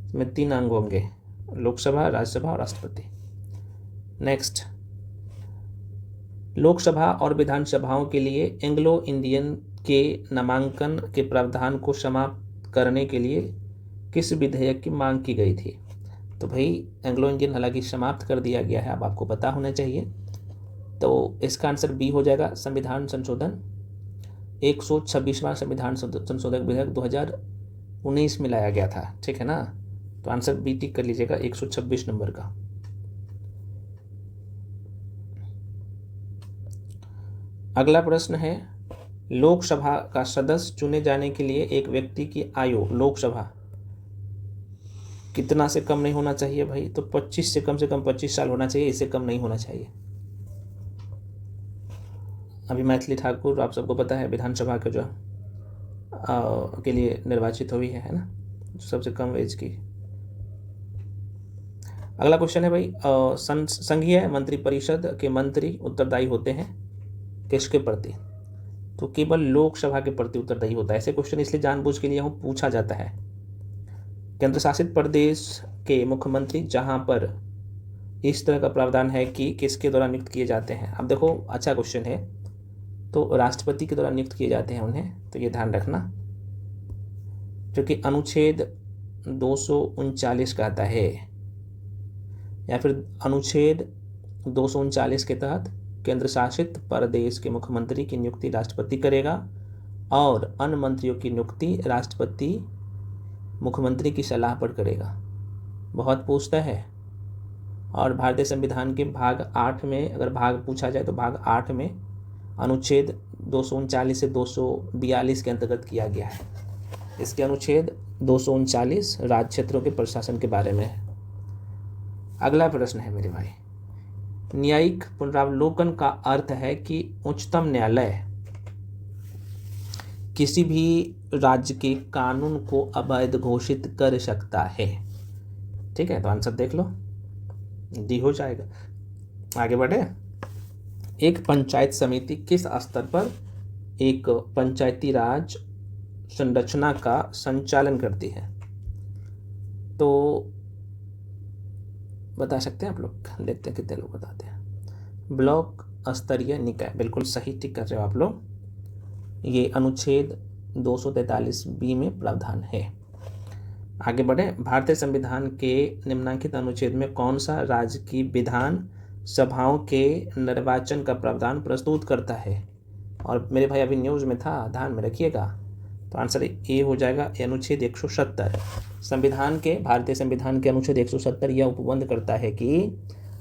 इसमें 3 अंग होंगे, लोकसभा, राज्यसभा और राष्ट्रपति। नेक्स्ट, लोकसभा और विधानसभाओं के लिए एंग्लो इंडियन के नामांकन के प्रावधान को समाप्त करने के लिए किस विधेयक की मांग की गई थी? तो भाई एंग्लो इंडियन हालांकि समाप्त कर दिया गया है, अब आपको पता होना चाहिए। तो इसका आंसर बी हो जाएगा, संविधान संशोधन 126वां संविधान संशोधक विधेयक 2019 में लाया गया था। ठीक है ना, तो आंसर बी टिक कर लीजिएगा, 126 नंबर का। अगला प्रश्न है, लोकसभा का सदस्य चुने जाने के लिए एक व्यक्ति की आयु लोकसभा कितना से कम नहीं होना चाहिए भाई? तो 25 से कम 25 साल होना चाहिए, इससे कम नहीं होना चाहिए। अभी मैथिली ठाकुर आप सबको पता है विधानसभा के जो के लिए निर्वाचित हुई है ना, सबसे कम एज की। अगला क्वेश्चन है भाई, संघीय मंत्रिपरिषद के मंत्री उत्तरदायी होते हैं किसके प्रति? तो केवल लोकसभा के प्रति उत्तरदायी होता है। ऐसे क्वेश्चन इसलिए जानबूझ के लिए पूछा जाता है। केंद्र शासित प्रदेश के मुख्यमंत्री, जहां पर इस तरह का प्रावधान है कि किसके द्वारा नियुक्त किए जाते हैं। अब देखो, अच्छा क्वेश्चन है, तो राष्ट्रपति के द्वारा नियुक्त किए जाते हैं उन्हें, तो ये ध्यान रखना, क्योंकि अनुच्छेद 239 कहता है, या फिर अनुच्छेद 239 के तहत केंद्र शासित प्रदेश के मुख्यमंत्री की नियुक्ति राष्ट्रपति करेगा और अन्य मंत्रियों की नियुक्ति राष्ट्रपति मुख्यमंत्री की सलाह पर करेगा। बहुत पूछता है। और भारतीय संविधान के भाग 8 में अगर भाग पूछा जाए तो भाग 8 में अनुच्छेद 239 से 242 के अंतर्गत किया गया है। इसके अनुच्छेद 239 राज्य क्षेत्रों के प्रशासन के बारे में है। अगला प्रश्न है मेरे भाई, न्यायिक पुनरावलोकन का अर्थ है कि उच्चतम न्यायालय किसी भी राज्य के कानून को अवैध घोषित कर सकता है। ठीक है, तो आंसर देख लो, डी हो जाएगा। आगे बढ़े। एक पंचायत समिति किस स्तर पर एक पंचायती राज संरचना का संचालन करती है? तो बता सकते हैं आप लोग? देखते हैं कितने लोग बताते हैं। ब्लॉक स्तरीय निकाय, बिल्कुल सही टिक कर रहे हो आप लोग। ये अनुच्छेद 243B में प्रावधान है। आगे बढ़े। भारतीय संविधान के निम्नलिखित अनुच्छेद में कौन सा राज्य की विधान सभाओं के निर्वाचन का प्रावधान प्रस्तुत करता है। और मेरे भाई अभी न्यूज़ में था, ध्यान में रखिएगा। तो आंसर ए हो जाएगा अनुच्छेद 170। संविधान के, भारतीय संविधान के अनुच्छेद 170 यह उपबंध करता है कि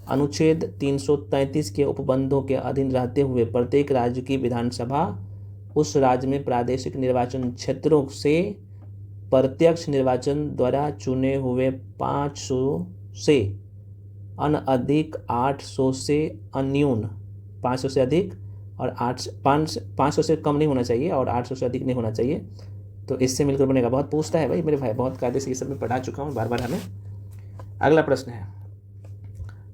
अनुच्छेद 333 के उपबंधों के अधीन रहते हुए प्रत्येक राज्य की विधानसभा उस राज्य में प्रादेशिक निर्वाचन क्षेत्रों से प्रत्यक्ष निर्वाचन द्वारा चुने हुए 500 से अनअधिक 800 से अन्यून, 500 से अधिक और 500 से कम नहीं होना चाहिए और 800 से अधिक नहीं होना चाहिए। तो इससे मिलकर बनेगा। बहुत पूछता है भाई मेरे भाई, बहुत कायदे से ये सब मैं पढ़ा चुका हूँ बार बार हमें। अगला प्रश्न है,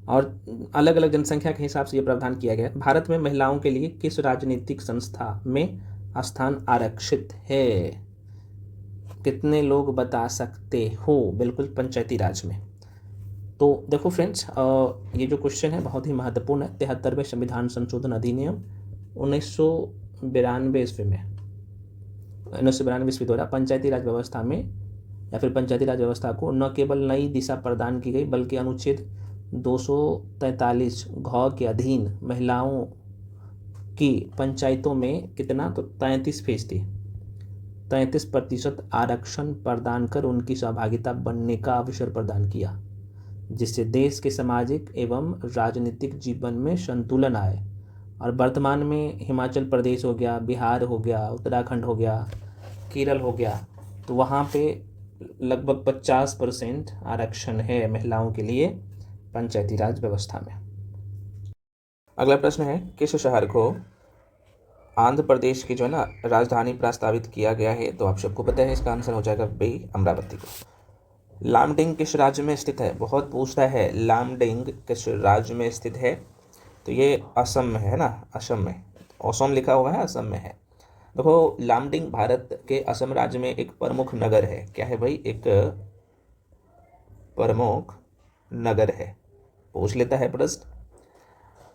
और अलग अलग जनसंख्या के हिसाब से ये प्रावधान किया गया है। भारत में महिलाओं के लिए किस राजनीतिक संस्था में स्थान आरक्षित है? कितने लोग बता सकते हो? बिल्कुल पंचायती राज में। तो देखो फ्रेंड्स, ये जो क्वेश्चन है बहुत ही महत्वपूर्ण है। 73वें संविधान संशोधन अधिनियम 1992 ईस्वी में, 1992 ईस्वी द्वारा पंचायती राज व्यवस्था में या फिर पंचायती राज व्यवस्था को न केवल नई दिशा प्रदान की गई बल्कि अनुच्छेद 243 घ के अधीन महिलाओं की पंचायतों में कितना, तो 33% आरक्षण प्रदान कर उनकी सहभागिता बनने का अवसर प्रदान किया, जिससे देश के सामाजिक एवं राजनीतिक जीवन में संतुलन आए। और वर्तमान में हिमाचल प्रदेश हो गया, बिहार हो गया, उत्तराखंड हो गया, केरल हो गया, तो वहाँ पे लगभग 50% आरक्षण है महिलाओं के लिए पंचायती राज व्यवस्था में। अगला प्रश्न है, किस शहर को आंध्र प्रदेश की जो है ना राजधानी प्रस्तावित किया गया है? तो आप सबको पता है, इसका आंसर हो जाएगा बी, अमरावती को। लामडिंग किस राज्य में स्थित है? बहुत पूछता है, लामडिंग किस राज्य में स्थित है? तो ये असम में है ना, असम में, असम लिखा हुआ है, असम में है। देखो, लामडिंग भारत के असम राज्य में एक प्रमुख नगर है। क्या है भाई? एक प्रमुख नगर है, पूछ लेता है प्रश्न।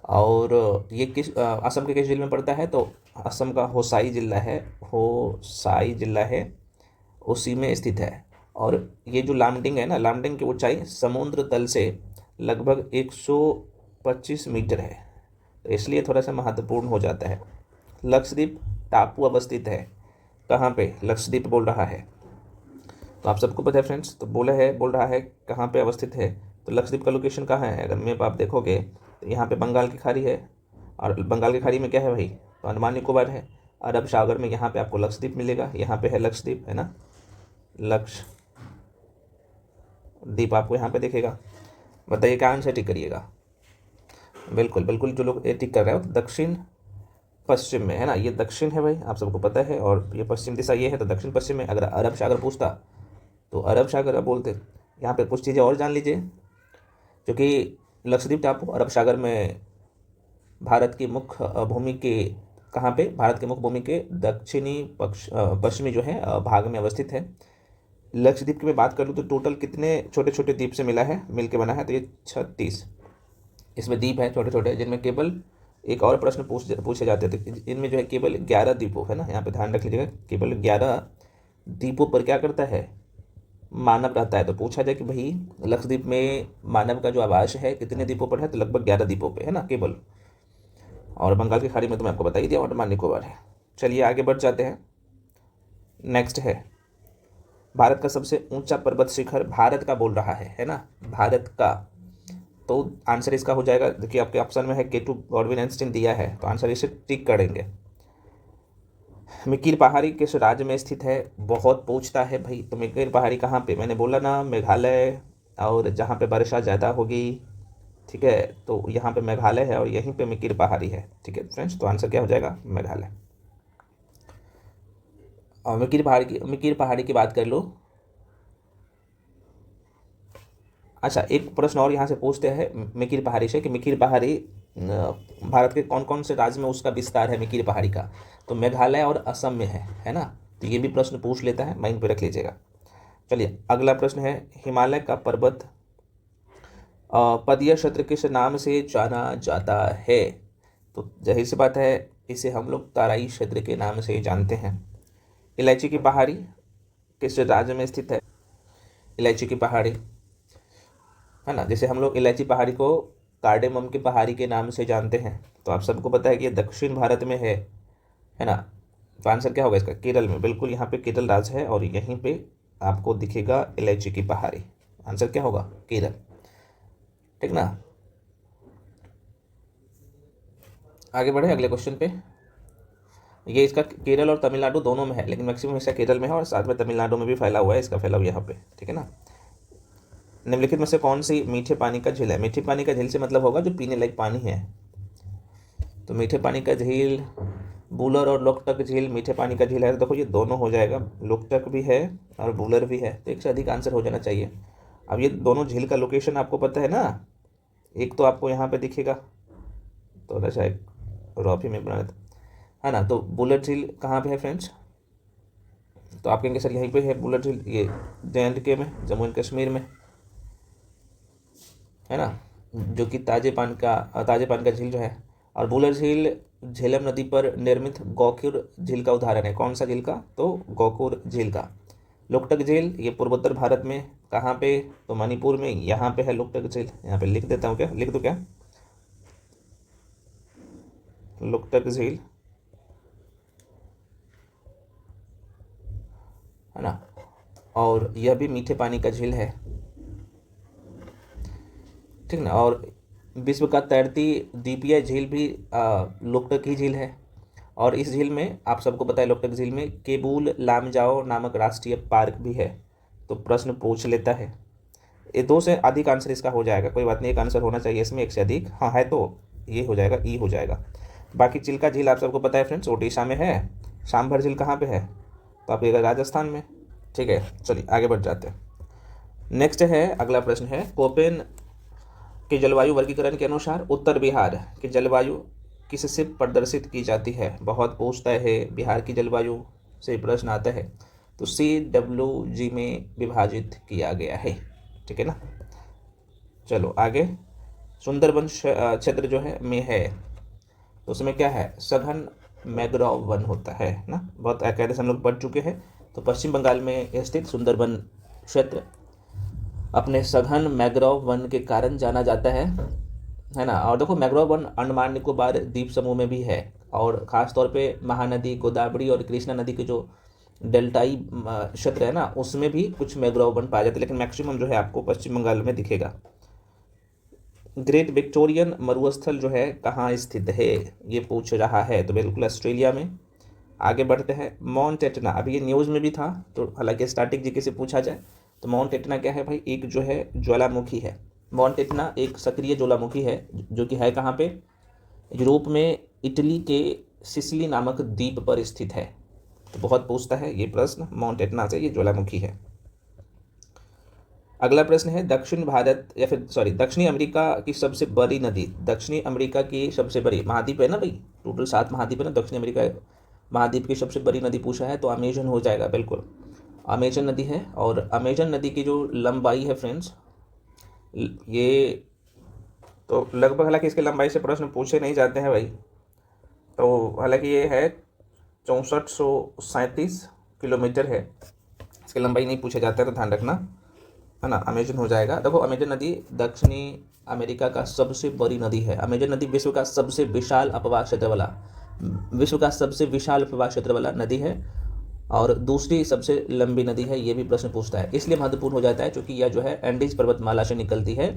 और ये किस असम के किस जिले में पड़ता है? तो असम का होसाई जिला है, होसाई जिला है, उसी में स्थित है। और ये जो लामडिंग है ना, लामडिंग की ऊंचाई समुद्र तल से लगभग 125 मीटर है, तो इसलिए थोड़ा सा महत्वपूर्ण हो जाता है। लक्षद्वीप टापू अवस्थित है कहाँ पे? लक्षद्वीप बोल रहा है, तो आप सबको पता है फ्रेंड्स। तो बोल रहा है कहाँ पे अवस्थित है? तो लक्षद्वीप का लोकेशन कहाँ है? अगर मैप आप देखोगे तो यहाँ पे बंगाल की खाड़ी है, और बंगाल की खाड़ी में क्या है भाई? तो अंडमान निकोबार है। अरब सागर में यहाँ पे आपको लक्षद्वीप मिलेगा, यहाँ पे है लक्षद्वीप, है ना, लक्षद्वीप आपको यहाँ पे दिखेगा। बताइए क्या आंसर टिक करिएगा। बिल्कुल बिल्कुल, जो लोग टिक कर रहे हो, तो दक्षिण पश्चिम में है ना, ये दक्षिण है भाई, आप सबको पता है, और ये पश्चिम दिशा ये है, तो दक्षिण पश्चिम में। अगर अरब सागर पूछता तो अरब सागर बोलते। यहाँ पे कुछ चीज़ें और जान लीजिए, क्योंकि लक्षद्वीप टापू अरब सागर में भारत की मुख्य भूमि के, कहाँ पे? भारत के मुख्य भूमि के दक्षिणी पश्चिमी जो है भाग में अवस्थित है। लक्षद्वीप की मैं बात कर लूँ तो टोटल कितने छोटे छोटे द्वीप से मिल के बना है? तो ये 36 इसमें द्वीप है छोटे छोटे, जिनमें केवल, एक और प्रश्न पूछे जाते थे, इनमें जो है केवल 11 द्वीपों, है ना, यहाँ पे ध्यान रख लीजिएगा, केवल 11 द्वीपों पर क्या करता है? मानव रहता है। तो पूछा जाए कि भाई लक्षद्वीप में मानव का जो आवास है कितने द्वीपों पर है? तो लगभग 11 द्वीपों पे है ना केवल। और बंगाल की खाड़ी में तो मैं आपको बता ही दिया, अंडमान निकोबार है। चलिए आगे बढ़ जाते हैं। नेक्स्ट है, भारत का सबसे ऊंचा पर्वत शिखर, भारत का बोल रहा है ना, भारत का। तो आंसर इसका हो जाएगा, देखिए आपके ऑप्शन में है K2 गॉडविन आइंस्टीन दिया है, तो आंसर इसे टिक करेंगे। मिकिर पहाड़ी किस राज्य में स्थित है? बहुत पूछता है भाई। तो मिकिर पहाड़ी कहाँ पे? मैंने बोला ना, मेघालय, और जहाँ पे वर्षा ज़्यादा होगी, ठीक है, तो यहाँ पे मेघालय है और यहीं पे मिकिर पहाड़ी है। ठीक है फ्रेंड्स, तो आंसर क्या हो जाएगा? मेघालय। और मिकिर पहाड़ी की बात कर लो। अच्छा, एक प्रश्न और यहाँ से पूछते हैं मिकिर पहाड़ी से, कि मिकिर पहाड़ी भारत के कौन कौन से राज्य में उसका विस्तार है मिकिर पहाड़ी का? तो मेघालय और असम में है ना। तो ये भी प्रश्न पूछ लेता है, माइंड पे रख लीजिएगा। चलिए अगला प्रश्न है, हिमालय का पर्वत पदीय क्षेत्र किस नाम से जाना जाता है? तो जाहिर सी बात है, इसे हम लोग तराई क्षेत्र के नाम से जानते हैं। इलायची की पहाड़ी किस राज्य में स्थित है? इलायची की पहाड़ी, है ना, जैसे हम लोग इलायची पहाड़ी को कार्डेमम की पहाड़ी के नाम से जानते हैं। तो आप सबको पता है कि ये दक्षिण भारत में है ना। तो आंसर क्या होगा इसका? केरल में। बिल्कुल, यहाँ पे केरल राज्य है और यहीं पे आपको दिखेगा इलायची की पहाड़ी। आंसर क्या होगा? केरल। ठीक ना। आगे बढ़े अगले क्वेश्चन पे। ये इसका केरल और तमिलनाडु दोनों में है, लेकिन मैक्सिमम इसका केरल में है और साथ में तमिलनाडु में भी फैला हुआ है, इसका फैलाव यहाँ पे। ठीक है ना। निम्नलिखित में से कौन सी मीठे पानी का झील है? मीठे पानी का झील से मतलब होगा जो पीने लायक पानी है। तो मीठे पानी का झील, बूलर और लोकटक झील मीठे पानी का झील है। तो देखो ये दोनों हो जाएगा, लोकटक भी है और बूलर भी है, तो एक से अधिक आंसर हो जाना चाहिए। अब ये दोनों झील का लोकेशन आपको पता है ना। एक तो आपको यहाँ पे दिखेगा, तो शायद रॉफी में बना है ना। तो बुलर झील कहाँ पे है फ्रेंड्स? तो आप कहेंगे सर यहीं पे है बुलर झील, ये JNK में, जम्मू एंड कश्मीर में, है ना, जो कि ताजे पान का झील जो है। और बुलर झील झेलम नदी पर निर्मित गौकुर झील का उदाहरण है। कौन सा झील का? तो गौकुर झील का। लोकटक झील ये पूर्वोत्तर भारत में कहाँ पे? तो मणिपुर में, यहाँ पे है लोकटक झील। यहाँ पे लिख देता हूँ, क्या लिख दूँ क्या? लोकटक झील, है ना, और यह भी मीठे पानी का झील है। ठीक ना। और विश्व का तैरती द्वीपीय झील भी लोकटक ही झील है। और इस झील में आप सबको पता है, लोकटक झील में केबुल लामजाओ नामक राष्ट्रीय पार्क भी है। तो प्रश्न पूछ लेता है। ये दो से अधिक आंसर इसका हो जाएगा, कोई बात नहीं, एक आंसर होना चाहिए इसमें, एक से अधिक। हाँ है तो ये हो जाएगा, ई हो जाएगा। बाकी चिल्का झील आप सबको पता है फ्रेंड्स, ओडिशा में है। सांभर झील कहाँ पे है? तो आप कहेगा राजस्थान में। ठीक है, चलिए आगे बढ़ जाते हैं। नेक्स्ट है, अगला प्रश्न है, कोपेन के जलवायु वर्गीकरण के अनुसार उत्तर बिहार की जलवायु किससे प्रदर्शित की जाती है? बहुत पूछता है, बिहार की जलवायु से प्रश्न आता है। तो CWG में विभाजित किया गया है। ठीक है ना। चलो आगे। सुंदरबन क्षेत्र जो है में है, तो उसमें क्या है? सघन मैंग्रोव वन होता है ना। बहुत कायदे से हम लोग पढ़ चुके हैं। तो पश्चिम बंगाल में स्थित सुंदरबन क्षेत्र अपने सघन मैंग्रोव वन के कारण जाना जाता है ना। और देखो मैंग्रोव वन अंडमान निकोबार द्वीप समूह में भी है, और ख़ास तौर पे महानदी, गोदावरी और कृष्णा नदी के जो डेल्टाई क्षेत्र है ना, उसमें भी कुछ मैंग्रोव वन पाए जाते हैं, लेकिन मैक्सिमम जो है आपको पश्चिम बंगाल में दिखेगा। ग्रेट विक्टोरियन मरुस्थल जो है कहाँ स्थित है, ये पूछ रहा है। तो बिल्कुल ऑस्ट्रेलिया में। आगे बढ़ते हैं। माउंट एटना, अभी ये न्यूज़ में भी था, तो हालांकि स्टैटिक जीके से पूछा जाए तो माउंट एटना क्या है भाई? एक जो है ज्वालामुखी है। माउंट एटना एक सक्रिय ज्वालामुखी है, जो कि है कहाँ पे? यूरोप में इटली के सिसिली नामक द्वीप पर स्थित है। तो बहुत पूछता है ये प्रश्न, माउंट एटना से ये ज्वालामुखी है। अगला प्रश्न है, दक्षिण भारत या फिर सॉरी दक्षिणी अमेरिका की सबसे बड़ी नदी। दक्षिणी अमेरिका की सबसे बड़ी, महाद्वीप है ना भाई, टोटल 7 महाद्वीप है ना, दक्षिणी अमेरिका महाद्वीप की सबसे बड़ी नदी पूछा है, तो अमेजन हो जाएगा। बिल्कुल अमेजन नदी है। और अमेजन नदी की जो लंबाई है फ्रेंड्स, ये तो लगभग, हालांकि इसके लंबाई से प्रश्न पूछे नहीं जाते हैं भाई, तो हालांकि ये है 6437 किलोमीटर है। इसकी लंबाई नहीं पूछे जाते हैं, तो ध्यान रखना, है ना। अमेजन हो जाएगा। देखो अमेजन नदी दक्षिणी अमेरिका का सबसे बड़ी नदी है। अमेजन नदी विश्व का सबसे विशाल अपवाह क्षेत्र वाला नदी है, और दूसरी सबसे लंबी नदी है। ये भी प्रश्न पूछता है, इसलिए महत्वपूर्ण हो जाता है क्योंकि यह जो है एंडीज पर्वतमाला से निकलती है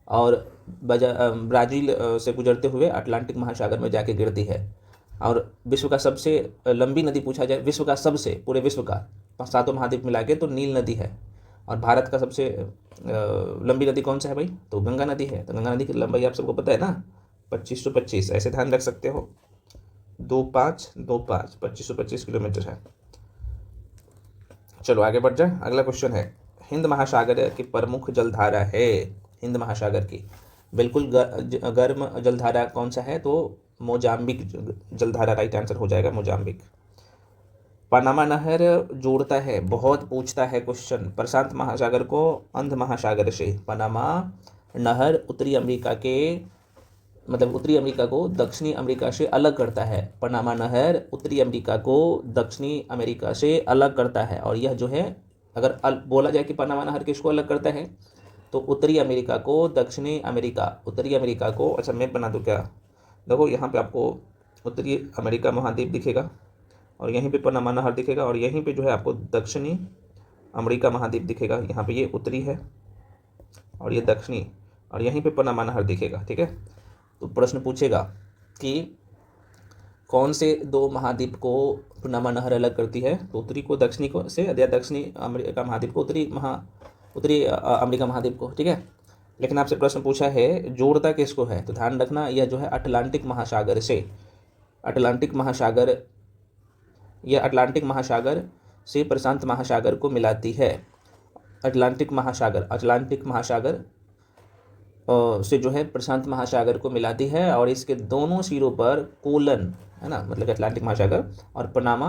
और ब्राज़ील से गुजरते हुए अटलांटिक महासागर में जाके गिरती है। और विश्व का सबसे लंबी नदी पूछा जाए, विश्व का सबसे, पूरे विश्व का 7 महाद्वीप मिला के, तो नील नदी है। और भारत का सबसे लंबी नदी कौन सा है भाई? तो गंगा नदी है। तो गंगा नदी की लंबाई आप सबको पता है ना, 2525, ऐसे ध्यान रख सकते हो, 2525 2525 किलोमीटर है। चलो आगे बढ़ जाए। अगला क्वेश्चन है, हिंद महासागर की प्रमुख जलधारा है, हिंद महासागर की बिल्कुल गर्म जलधारा कौन सा है? तो मोजाम्बिक जलधारा राइट आंसर हो जाएगा, मोजाम्बिक। पनामा नहर जोड़ता है, बहुत पूछता है क्वेश्चन, प्रशांत महासागर को अंध महासागर से। पनामा नहर उत्तरी अमेरिका को दक्षिणी अमेरिका से अलग करता है। पनामा नहर उत्तरी अमेरिका को दक्षिणी अमेरिका से अलग करता है। और यह जो है, अगर बोला जाए कि पनामा नहर किसको अलग करता है, तो उत्तरी अमेरिका को दक्षिणी अमेरिका, उत्तरी अमेरिका को, अच्छा मैप बना दूँ क्या? देखो यहाँ पे आपको उत्तरी अमेरिका महाद्वीप दिखेगा और यहीं पे पनामा नहर दिखेगा और यहीं पे जो है आपको दक्षिणी अमेरिका महाद्वीप दिखेगा। यहाँ पे ये उत्तरी है और ये दक्षिणी और यहीं पे पनामा नहर दिखेगा। ठीक है, तो प्रश्न पूछेगा कि कौन से दो महाद्वीप को पनामा नहर अलग करती है? तो उत्तरी को दक्षिणी को से या दक्षिणी अमेरिका महाद्वीप को उत्तरी अमेरिका महाद्वीप को। ठीक है, लेकिन आपसे प्रश्न पूछा है जोड़ता किसको है? तो ध्यान रखना यह जो है अटलांटिक महासागर से, अटलांटिक महासागर, यह अटलांटिक महासागर से प्रशांत महासागर को मिलाती है। अटलांटिक महासागर से जो है प्रशांत महासागर को मिलाती है और इसके दोनों सिरों पर कोलन है ना, मतलब अटलांटिक महासागर और पनामा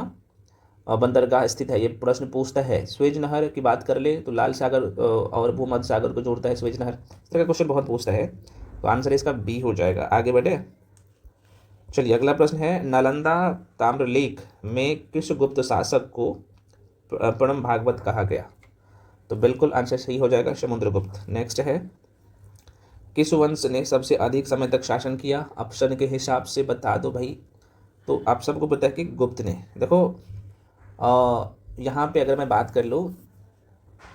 बंदरगाह स्थित है। ये प्रश्न पूछता है। स्वेज नहर की बात कर ले तो लाल सागर और भूमध्य सागर को जोड़ता है स्वेज नहर। इस तरह का क्वेश्चन बहुत पूछता है, तो आंसर इसका बी हो जाएगा। आगे बढ़े, चलिए अगला प्रश्न है, नालंदा ताम्रलेख में किस गुप्त शासक को प्रणब भागवत कहा गया? तो बिल्कुल आंसर सही हो जाएगा, समुद्रगुप्त। नेक्स्ट है, किस वंश ने सबसे अधिक समय तक शासन किया? ऑप्शन के हिसाब से बता दो भाई। तो आप सबको पता है कि गुप्त ने। देखो यहाँ पे अगर मैं बात कर लूँ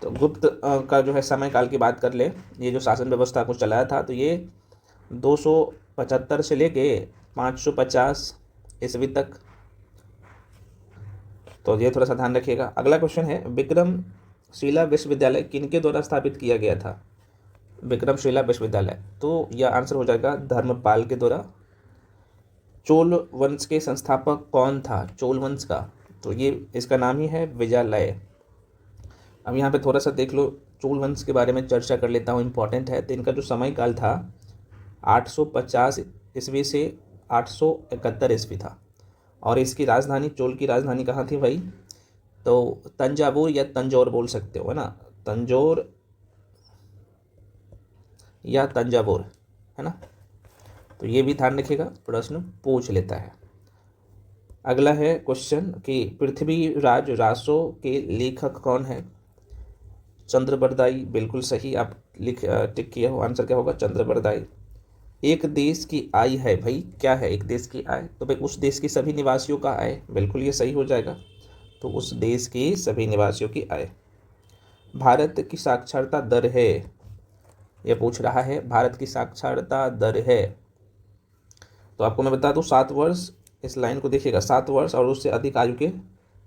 तो गुप्त का जो है समय काल की बात कर ले, ये जो शासन व्यवस्था को चलाया था तो ये 275 से लेके 550 ईस्वी तक, तो ये थोड़ा सा ध्यान रखिएगा। अगला क्वेश्चन है, विक्रमशिला विश्वविद्यालय किनके द्वारा स्थापित किया गया था? विक्रमशिला विश्वविद्यालय, तो यह आंसर हो जाएगा धर्मपाल के द्वारा। चोल वंश के संस्थापक कौन था? चोल वंश का, तो ये इसका नाम ही है विजयालय। अब यहाँ पे थोड़ा सा देख लो, चोल वंश के बारे में चर्चा कर लेता हूँ, इंपॉर्टेंट है। तो इनका जो समय काल था 850 ईस्वी से 871 ईस्वी था और इसकी राजधानी, चोल की राजधानी कहाँ थी भाई? तो तंजावुर या तंजौर बोल सकते हो, है ना, तंजौर या तंजावुर, है ना। तो ये भी ध्यान रखिएगा, प्रश्न पूछ लेता है। अगला है क्वेश्चन कि पृथ्वीराज रासो के लेखक कौन है? चंद्रबरदाई, बिल्कुल सही, आप टिक किए हो। आंसर क्या होगा? चंद्रबरदाई। एक देश की आय है भाई, क्या है एक देश की आय? तो भाई उस देश की सभी निवासियों का आय, बिल्कुल ये सही हो जाएगा। तो उस देश की सभी निवासियों की आय। भारत की साक्षरता दर है, यह पूछ रहा है, भारत की साक्षरता दर है। तो आपको मैं बता दूं 7 वर्ष, इस लाइन को देखिएगा, 7 वर्ष और उससे अधिक आयु के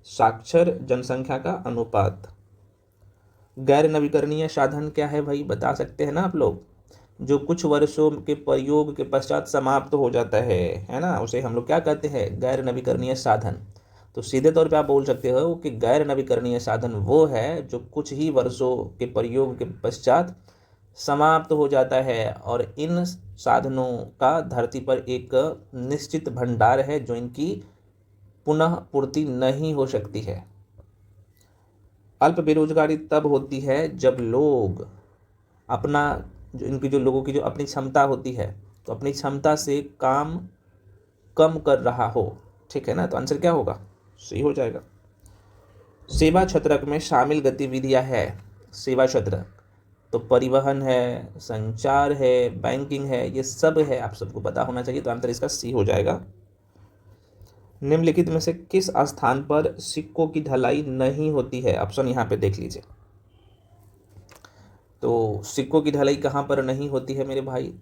साक्षर जनसंख्या का अनुपात। गैर नवीकरणीय साधन क्या है भाई, बता सकते हैं ना आप लोग? जो कुछ वर्षों के प्रयोग के पश्चात समाप्त हो जाता है ना, उसे हम लोग क्या कहते हैं? गैर नवीकरणीय साधन। तो सीधे तौर पे आप बोल सकते हो कि गैर नवीकरणीय साधन वो है जो कुछ ही वर्षों के प्रयोग के पश्चात समाप्त हो जाता है और इन साधनों का धरती पर एक निश्चित भंडार है जो इनकी पुनः पूर्ति नहीं हो सकती है। अल्प बेरोजगारी तब होती है जब लोग अपना, जो इनकी जो लोगों की जो अपनी क्षमता होती है, तो अपनी क्षमता से काम कम कर रहा हो, ठीक है ना। तो आंसर क्या होगा? सही हो जाएगा। सेवा क्षेत्र में शामिल गतिविधियां है, सेवा क्षेत्र तो परिवहन है, संचार है, बैंकिंग है, ये सब है, आप सबको पता होना चाहिए। तो आंसर इसका सी हो जाएगा। निम्नलिखित में से किस स्थान पर सिक्कों की ढलाई नहीं होती है? ऑप्शन यहाँ पे देख लीजिए। तो सिक्कों की ढलाई कहाँ पर नहीं होती है मेरे भाई?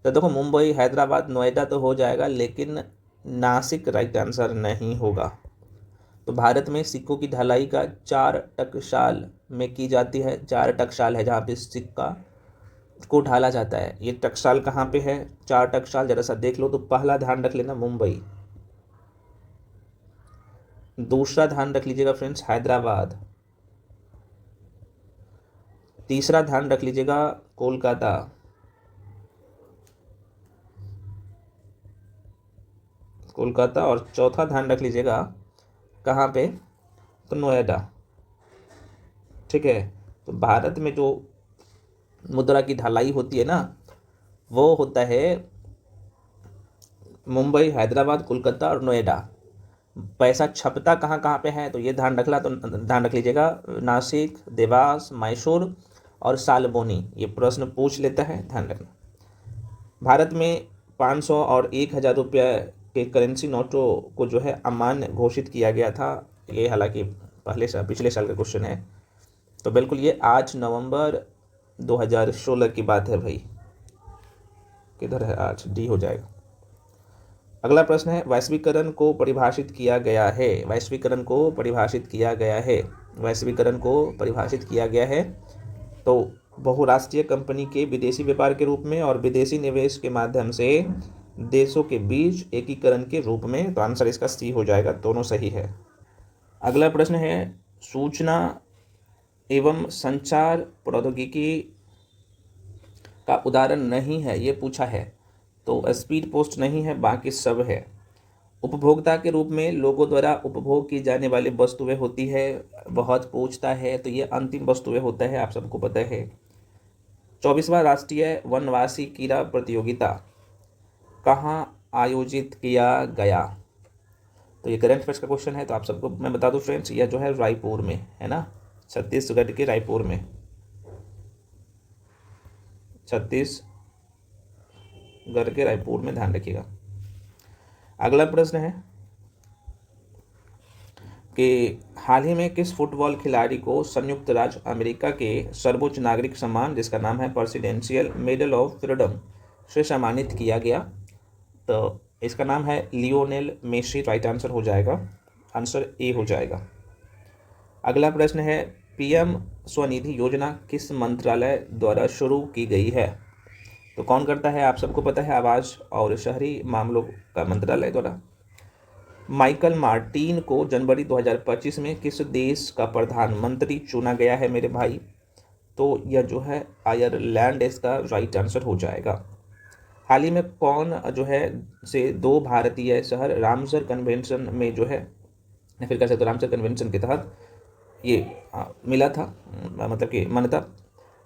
तो देखो मुंबई, हैदराबाद, नोएडा तो हो जाएगा, लेकिन नासिक राइट आंसर नहीं होगा। तो भारत में सिक्कों की ढलाई का 4 टकसाल में की जाती है। 4 टकसाल है जहाँ पे सिक्का को ढाला जाता है। ये टकसाल कहाँ पे है? 4 टकसाल जरा सा देख लो। तो पहला ध्यान रख लेना मुंबई, दूसरा ध्यान रख लीजिएगा फ्रेंड्स हैदराबाद, तीसरा ध्यान रख लीजिएगा कोलकाता, और चौथा ध्यान रख लीजिएगा कहाँ पे? तो नोएडा, ठीक है। तो भारत में जो मुद्रा की ढलाई होती है ना, वो होता है मुंबई, हैदराबाद, कोलकाता और नोएडा। पैसा छपता कहाँ कहाँ पे है? तो ये ध्यान रख लीजिएगा नासिक, देवास, मैसूर और सालबोनी, ये प्रश्न पूछ लेता है, ध्यान रखना। भारत में 500 और 1000 रुपये के करेंसी नोटों को जो है अमान्य घोषित किया गया था। ये हालांकि पिछले साल का क्वेश्चन है, तो बिल्कुल ये 8 नवंबर 2016 की बात है भाई। किधर है आज, डी हो जाएगा। अगला प्रश्न है, वैश्वीकरण को परिभाषित किया गया है। वैश्वीकरण को परिभाषित किया गया है। वैश्वीकरण को परिभाषित किया गया है तो बहुराष्ट्रीय कंपनी के विदेशी व्यापार के रूप में और विदेशी निवेश के माध्यम से देशों के बीच एकीकरण के रूप में। तो आंसर इसका सी हो जाएगा, दोनों सही है। अगला प्रश्न है, सूचना एवं संचार प्रौद्योगिकी का उदाहरण नहीं है, ये पूछा है। तो स्पीड पोस्ट नहीं है, बाकी सब है। उपभोक्ता के रूप में लोगों द्वारा उपभोग की जाने वाली वस्तुएं होती है, बहुत पूछता है, तो ये अंतिम वस्तुएं होता है, आप सबको पता है। 24वां राष्ट्रीय वनवासी क्रीड़ा प्रतियोगिता कहाँ आयोजित किया गया? तो ये करंट अफेयर्स का क्वेश्चन है, तो आप सबको मैं बता दूं फ्रेंड्स, यह जो है रायपुर में है ना, छत्तीसगढ़ के रायपुर में, छत्तीसगढ़ के रायपुर में, ध्यान रखिएगा। अगला प्रश्न है कि हाल ही में किस फुटबॉल खिलाड़ी को संयुक्त राज्य अमेरिका के सर्वोच्च नागरिक सम्मान, जिसका नाम है प्रेसिडेंशियल मेडल ऑफ फ्रीडम, से सम्मानित किया गया? तो इसका नाम है लियोनेल मेसी। राइट आंसर हो जाएगा, आंसर ए हो जाएगा। अगला प्रश्न है, पीएम स्वनिधि योजना किस मंत्रालय द्वारा शुरू की गई है? तो कौन करता है, आप सबको पता है, आवास और शहरी मामलों का मंत्रालय द्वारा। माइकल मार्टिन को जनवरी 2025 में किस देश का प्रधानमंत्री चुना गया है मेरे भाई? तो यह जो है आयरलैंड, इसका राइट आंसर हो जाएगा। हाल ही में कौन जो है से 2 भारतीय शहर रामसर कन्वेंशन में जो है, या फिर कह सकते रामसर कन्वेंशन के तहत ये मिला था, मतलब कि मान्यता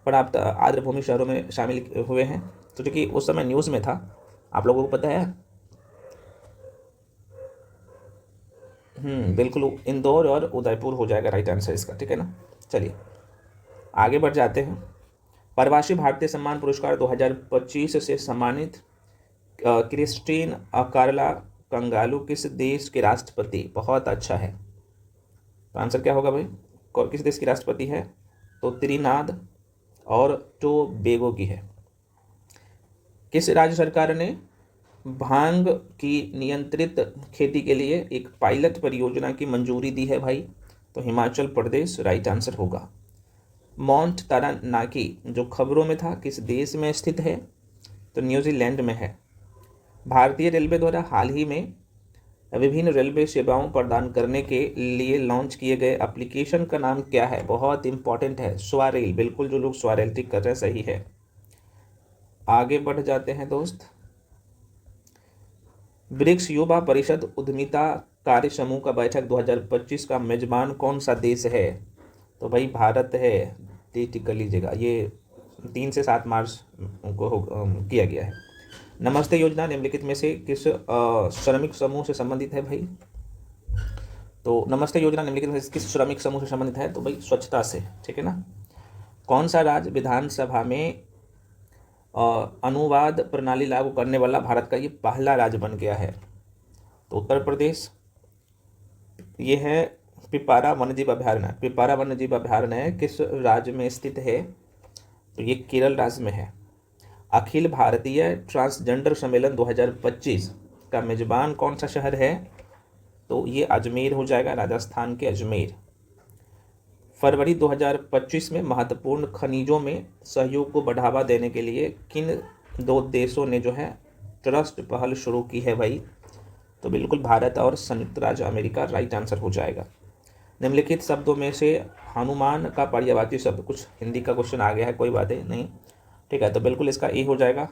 प्राप्त आर्द्रभूमि शहरों में शामिल हुए हैं? तो चूँकि उस समय न्यूज़ में था, आप लोगों को पता है। बिल्कुल, इंदौर और उदयपुर हो जाएगा राइट आंसर इसका, ठीक है ना। चलिए आगे बढ़ जाते हैं। प्रवासी भारतीय सम्मान पुरस्कार 2025 से सम्मानित क्रिस्टीन कार्ला कंगालू किस देश के राष्ट्रपति? बहुत अच्छा है, तो आंसर क्या होगा भाई, किस देश की राष्ट्रपति है? तो त्रिनाद और टोबैगो की है। किस राज्य सरकार ने भांग की नियंत्रित खेती के लिए एक पायलट परियोजना की मंजूरी दी है भाई? तो हिमाचल प्रदेश राइट आंसर होगा। माउंट तारानाकी जो खबरों में था, किस देश में स्थित है? तो न्यूजीलैंड में है। भारतीय रेलवे द्वारा हाल ही में विभिन्न रेलवे सेवाओं प्रदान करने के लिए लॉन्च किए गए एप्लीकेशन का नाम क्या है? बहुत इंपॉर्टेंट है, स्वारेल। बिल्कुल, जो लोग स्वारेल टिक कर रहे हैं सही है। आगे बढ़ जाते हैं दोस्त। ब्रिक्स युवा परिषद उद्यमिता कार्य समूह का बैठक 2025 का मेजबान कौन सा देश है? तो भाई भारत है, टिक कर लीजिएगा। ये 3 से 7 मार्च को किया गया है। नमस्ते योजना निम्नलिखित में से किस श्रमिक समूह से संबंधित है भाई? तो नमस्ते योजना निम्नलिखित में से किस श्रमिक समूह से संबंधित है? तो भाई स्वच्छता से, ठीक है ना। कौन सा राज्य विधानसभा में अनुवाद प्रणाली लागू करने वाला भारत का ये पहला राज्य बन गया है? तो उत्तर प्रदेश। ये है पिपारा वन्यजीव अभयारण्य। पिपारा वन्यजीव अभयारण्य किस राज्य में स्थित है? तो ये केरल राज्य में है। अखिल भारतीय ट्रांसजेंडर सम्मेलन 2025 का मेजबान कौन सा शहर है? तो ये अजमेर हो जाएगा, राजस्थान के अजमेर। फरवरी 2025 में महत्वपूर्ण खनिजों में सहयोग को बढ़ावा देने के लिए किन 2 देशों ने जो है ट्रस्ट पहल शुरू की है भाई? तो बिल्कुल भारत और संयुक्त राज्य अमेरिका राइट आंसर हो जाएगा। निम्नलिखित शब्दों में से हनुमान का पर्यायवाची शब्द, कुछ हिंदी का क्वेश्चन आ गया है, कोई बात नहीं, ठीक है। तो बिल्कुल इसका ए हो जाएगा।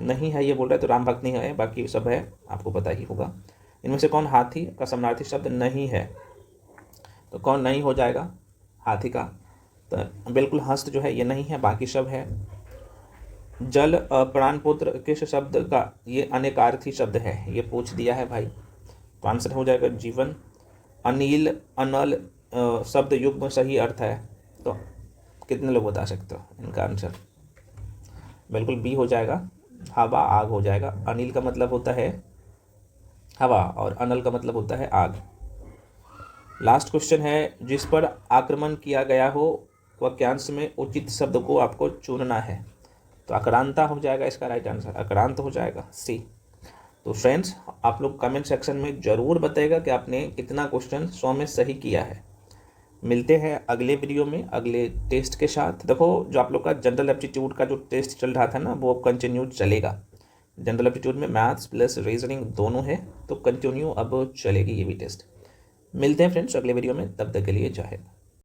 नहीं है ये बोल रहा है, तो राम भक्त नहीं है, बाकी सब है, आपको पता ही होगा। इनमें से कौन हाथी का समानार्थी शब्द नहीं है? तो कौन नहीं हो जाएगा हाथी का? तो बिल्कुल हस्त जो है ये नहीं है, बाकी सब है। जल प्राणपुत्र किस शब्द का ये अनेकार्थी शब्द है? ये पूछ दिया है भाई, तो आंसर हो जाएगा जीवन। अनिल, अनल शब्द युग्म सही अर्थ है, तो कितने लोग बता सकते हो इनका आंसर? बिल्कुल बी हो जाएगा, हवा आग हो जाएगा। अनिल का मतलब होता है हवा और अनल का मतलब होता है आग। लास्ट क्वेश्चन है, जिस पर आक्रमण किया गया हो वाक्यांश में उचित शब्द को आपको चुनना है। तो आक्रांता हो जाएगा इसका राइट आंसर, आक्रांत हो जाएगा सी। तो फ्रेंड्स आप लोग कमेंट सेक्शन में ज़रूर बताइएगा कि आपने कितना क्वेश्चन 100 में सही किया है। मिलते हैं अगले वीडियो में अगले टेस्ट के साथ। देखो जो आप लोग का जनरल एप्टीट्यूड का जो टेस्ट चल रहा था ना, वो कंटिन्यू चलेगा। जनरल एप्टीट्यूड में मैथ्स प्लस रीजनिंग दोनों है, तो कंटिन्यू अब चलेगी ये भी टेस्ट। मिलते हैं फ्रेंड्स अगले वीडियो में, तब तक के लिए जय हिंद।